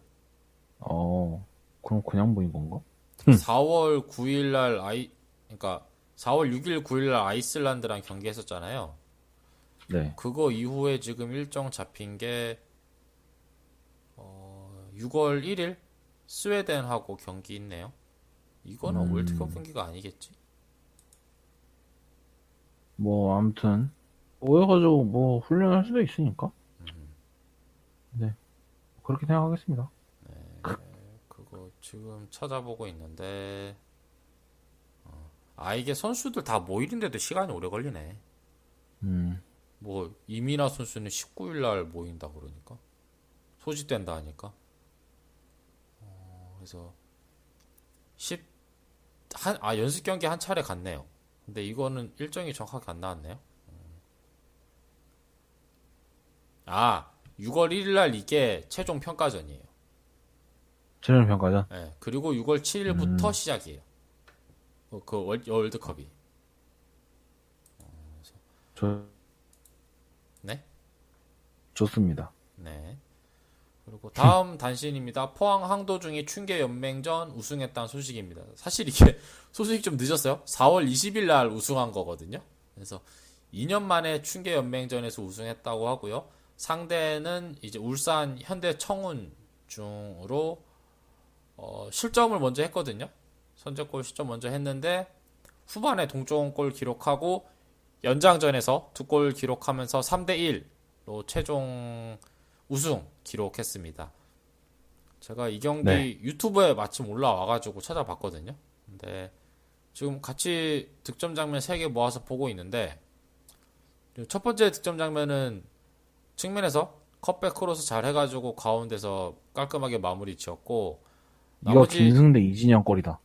그럼 그냥 보인 건가? 4월 9일 날 그러니까 4월 6일 9일 날 아이슬란드랑 경기했었잖아요. 네. 그거 이후에 지금 일정 잡힌 게 6월 1일 스웨덴하고 경기 있네요. 이거는 월드컵 음, 경기가 아니겠지? 뭐, 아무튼, 오해가지고 뭐, 훈련할 수도 있으니까. 네. 그렇게 생각하겠습니다. 그거 지금 찾아보고 있는데 이게 선수들 다 모이는데도 시간이 오래 걸리네. 음, 뭐 이민아 선수는 19일 날 모인다 그러니까 소집된다 하니까 그래서 10 연습 경기 한 차례 갔네요. 근데 이거는 일정이 정확하게 안 나왔네요. 6월 1일 날 이게 최종 평가전이에요. 최종 평가전. 예, 그리고 6월 7일부터 시작이에요. 그 월드컵이. 저 네? 좋습니다. 네. 그리고 다음 단신입니다. 포항 항도중이 춘계연맹전 우승했다는 소식입니다. 사실 이게 소식이 좀 늦었어요. 4월 20일 날 우승한 거거든요. 그래서 2년 만에 춘계연맹전에서 우승했다고 하고요. 상대는 이제 울산 현대청운중으로 실점을 먼저 했거든요. 선제골 실점 먼저 했는데 후반에 동점골 기록하고 연장전에서 두 골 기록하면서 3대1로 최종 우승 기록했습니다. 제가 이 경기 네. 유튜브에 마침 올라와가지고 찾아봤거든요. 근데 지금 같이 득점 장면 3개 모아서 보고 있는데 첫 번째 득점 장면은 측면에서 컵백 크로스 잘 해가지고 가운데서 깔끔하게 마무리 지었고 이거 나머지 김승대 이진영 골이다.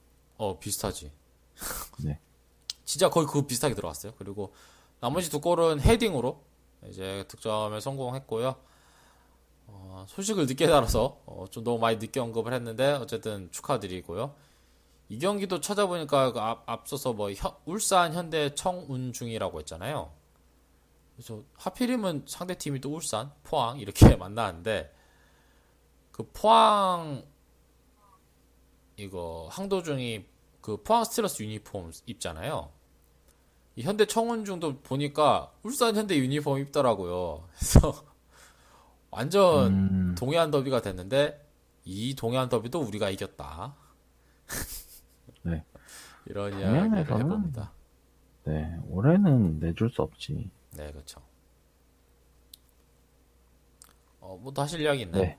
비슷하지. 네. 진짜 거의 그거 비슷하게 들어갔어요. 그리고 나머지 두 골은 헤딩으로 이제 득점에 성공했고요. 소식을 늦게 달아서 좀 너무 많이 늦게 언급을 했는데 어쨌든 축하드리고요. 이 경기도 찾아보니까 그 앞서서 뭐 울산 현대 청운중이라고 했잖아요. 그래서 하필이면 상대팀이 또 울산, 포항 이렇게 만나는데 그 포항 이거 항도중이 그 포항 스틸러스 유니폼 입잖아요. 이 현대 청운중도 보니까 울산 현대 유니폼 입더라고요. 그래서 완전 음, 동해안 더비가 됐는데 이 동해안 더비도 우리가 이겼다. 네. 이런 이야기를 동해안에서는 해봅니다. 네, 올해는 내줄 수 없지. 네, 그렇죠. 뭐 더 하실 이야기 있나요? 네.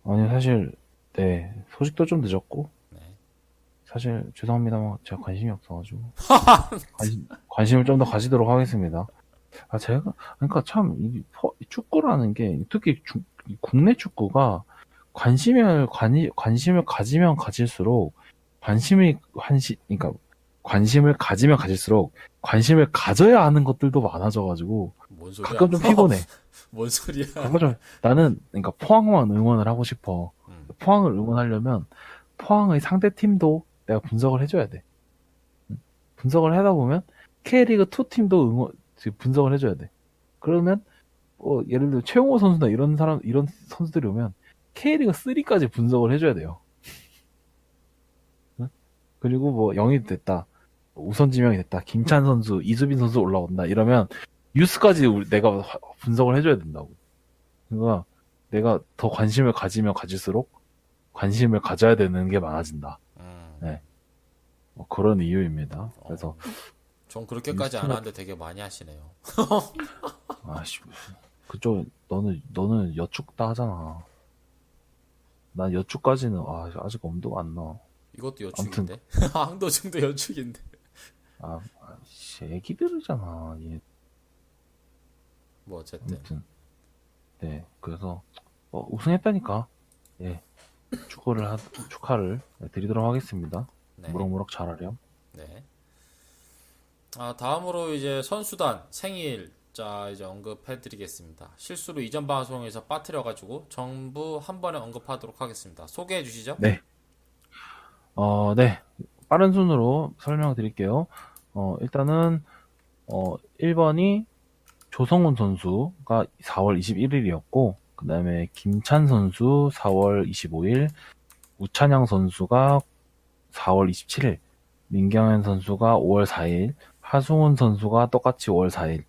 아니, 사실, 네, 소식도 좀 늦었고, 네. 사실, 죄송합니다만, 제가 관심이 없어가지고, 관심을 좀 더 가지도록 하겠습니다. 그러니까 참, 이 축구라는 게, 특히 이 국내 축구가 관심을 가지면 가질수록, 그러니까, 관심을 가지면 가질수록, 관심을 가져야 하는 것들도 많아져가지고, 뭔 소리야? 가끔 좀 피곤해. 뭔 소리야? 가끔 좀, 나는, 그러니까 포항만 응원을 하고 싶어. 음, 포항을 응원하려면, 포항의 상대 팀도 내가 분석을 해줘야 돼. 분석을 하다 보면 K리그 2 팀도 분석을 해줘야 돼. 그러면 예를 들어 최용호 선수나 이런 선수들이 오면 K리그 3까지 분석을 해줘야 돼요. 응? 그리고 뭐 영입 됐다, 우선 지명이 됐다, 김찬 선수, 이수빈 선수 올라온다 이러면 뉴스까지 내가 분석을 해줘야 된다고. 그러니까 내가 더 관심을 가지면 가질수록 관심을 가져야 되는 게 많아진다. 네, 뭐 그런 이유입니다. 그래서 전 그렇게까지 안 뉴스가 하는데 되게 많이 하시네요. 아씨, 그쪽 너는 여축다 하잖아. 난 여축까지는 아직 엄두가 안 나. 이것도 아무튼 여축인데? 항도중도 여축인데. 씨, 애기들이잖아. 얘. 뭐 어쨌든. 아무튼 네, 그래서 우승했다니까. 예, 축하를 드리도록 하겠습니다. 네. 무럭무럭 잘하렴. 네. 다음으로 이제 선수단 생일자 이제 언급해드리겠습니다. 실수로 이전 방송에서 빠뜨려가지고 전부 한 번에 언급하도록 하겠습니다. 소개해 주시죠. 네, 네, 빠른 순으로 설명드릴게요. 일단은 1번이 조성훈 선수가 4월 21일이었고, 그 다음에 김찬 선수 4월 25일, 우찬양 선수가 4월 27일, 민경현 선수가 5월 4일, 하승훈 선수가 똑같이 5월 4일,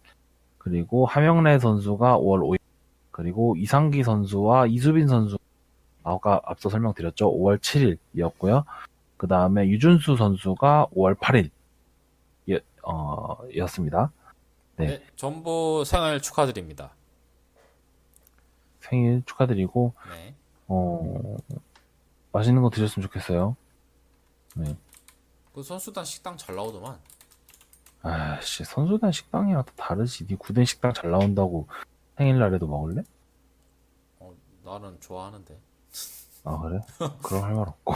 그리고 하명래 선수가 5월 5일, 그리고 이상기 선수와 이수빈 선수, 아까 앞서 설명드렸죠. 5월 7일이었고요. 그 다음에 유준수 선수가 5월 8일, 였습니다. 네. 네, 전부 생일 축하드립니다. 생일 축하드리고, 네. 맛있는 거 드셨으면 좋겠어요. 네. 그 선수단 식당 잘 나오더만. 아씨, 선수단 식당이랑 또 다르지. 니 구된 식당 잘 나온다고 생일날에도 먹을래? 나는 좋아하는데. 아, 그래? 그럼 할 말 없고.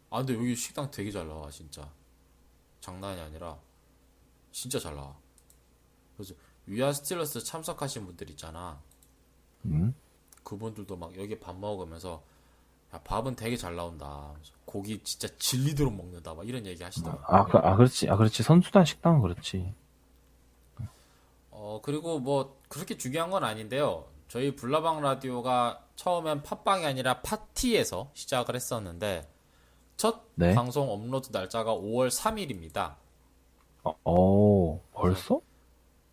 아, 근데 여기 식당 되게 잘 나와, 진짜. 장난이 아니라, 진짜 잘 나와. 그래서, 위아 스틸러스 참석하신 분들 있잖아. 음? 그분들도 막 여기 밥 먹으면서, 야, 밥은 되게 잘 나온다. 고기 진짜 질리도록 먹는다. 막 이런 얘기 하시더라고. 그렇지. 아, 그렇지. 선수단 식당은 그렇지. 그리고 뭐, 그렇게 중요한 건 아닌데요. 저희 불나방 라디오가 처음엔 팟빵이 아니라 파티에서 시작을 했었는데, 첫 네. 방송 업로드 날짜가 5월 3일입니다. 그래서 벌써?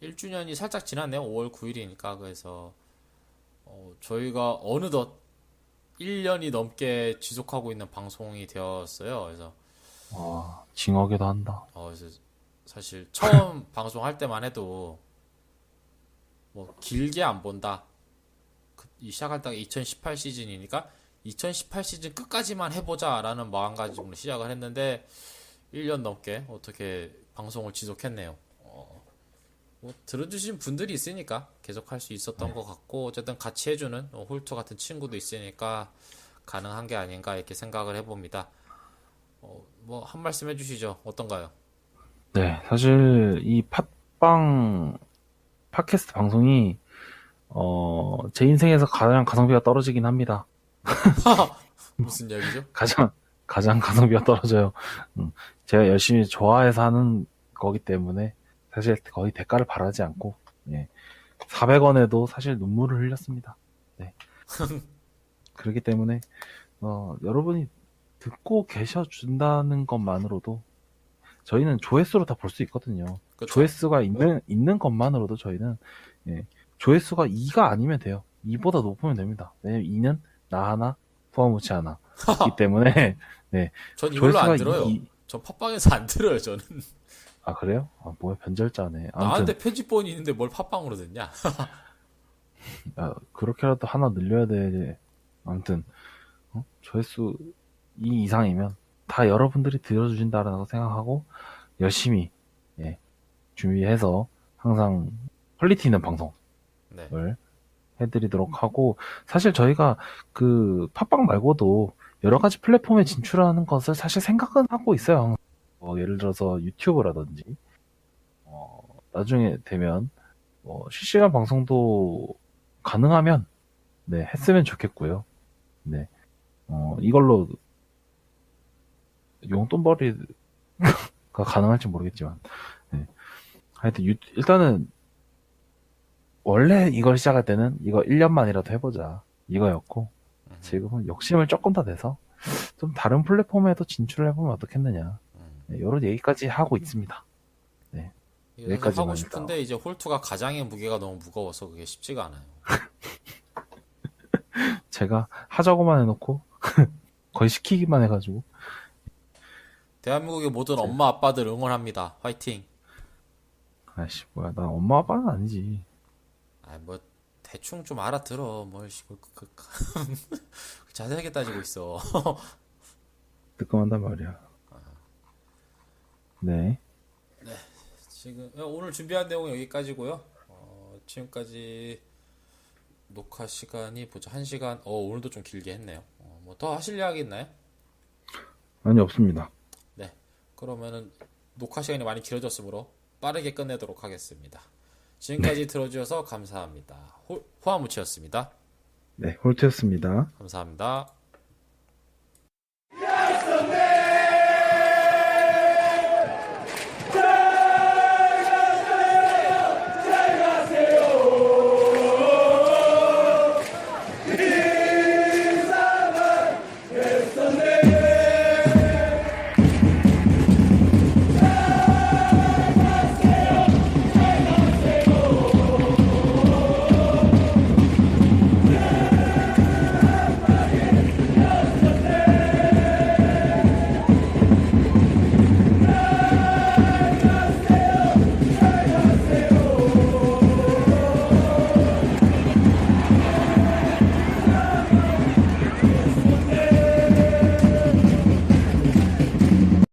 1주년이 살짝 지났네요. 5월 9일이니까. 그래서, 저희가 어느덧 1년이 넘게 지속하고 있는 방송이 되었어요. 그래서, 와, 징하게도 한다. 그래서 사실 처음 방송할 때만 해도 뭐 길게 안 본다. 이 시작할 때가 2018 시즌이니까 2018 시즌 끝까지만 해보자라는 마음가짐으로 시작을 했는데 1년 넘게 어떻게 방송을 지속했네요. 뭐 들어주신 분들이 있으니까 계속 할 수 있었던 것 같고 어쨌든 같이 해주는 홀트 같은 친구도 있으니까 가능한 게 아닌가 이렇게 생각을 해봅니다. 뭐 한 말씀 해주시죠. 어떤가요? 네, 사실 이 팟빵 팟캐스트 방송이 제 인생에서 가장 가성비가 떨어지긴 합니다. 무슨 이야기죠? 가장 가성비가 떨어져요. 제가 열심히 좋아해서 하는 거기 때문에 사실 거의 대가를 바라지 않고, 예, 400원에도 사실 눈물을 흘렸습니다. 네. 그렇기 때문에 여러분이 듣고 계셔 준다는 것만으로도 저희는 조회수로 다 볼 수 있거든요. 그쵸? 조회수가 있는 것만으로도 저희는, 예, 조회수가 2가 아니면 돼요. 2보다 높으면 됩니다. 왜냐면 2는 나 하나, 후아무치 하나 있기 때문에, 네, 전 이걸로 안 조회수가 들어요. 전 팟빵에서 안 들어요, 저는. 아, 그래요? 아, 뭐야, 변절자네. 아무튼, 나한테 편집본이 있는데 뭘 팟빵으로 듣냐? 그렇게라도 하나 늘려야 돼. 아무튼, 조회수 2 이상이면 다 여러분들이 들어주신다라고 생각하고, 열심히, 예, 준비해서 항상 퀄리티 있는 방송을 네. 해드리도록 하고, 사실 저희가 그 팟빵 말고도 여러 가지 플랫폼에 진출하는 것을 사실 생각은 하고 있어요. 예를 들어서 유튜브라든지, 나중에 되면 실시간 방송도 가능하면, 네, 했으면 좋겠고요. 네, 이걸로 용돈벌이가 가능할지 모르겠지만, 네. 하여튼 일단은 원래 이걸 시작할 때는 이거 1년만이라도 해보자 이거였고, 지금은 욕심을 조금 더 내서 좀 다른 플랫폼에도 진출을 해보면 어떻겠느냐, 네, 이런 얘기까지 하고 있습니다. 네, 이게 사실 하고 여기까지만 싶은데 이제 홀투가 가장의 무게가 너무 무거워서 그게 쉽지가 않아요. 제가 하자고만 해놓고 거의 시키기만 해가지고. 대한민국의 모든 엄마 아빠들 응원합니다. 화이팅. 아이씨, 뭐야, 나 엄마 아빠는 아니지. 뭐 대충 좀 알아들어. 뭘 자세하게 따지고 있어. 뜨끔한단 말이야. 네. 지금 오늘 준비한 내용은 여기까지고요. 지금까지 녹화 시간이 보자 1시간. 오늘도 좀 길게 했네요. 뭐 더 하실 이야기 있나요? 아니, 없습니다. 네. 그러면은 녹화 시간이 많이 길어졌으므로 빠르게 끝내도록 하겠습니다. 지금까지 들어주셔서 감사합니다. 호화무치였습니다. 네, 홀트였습니다. 감사합니다.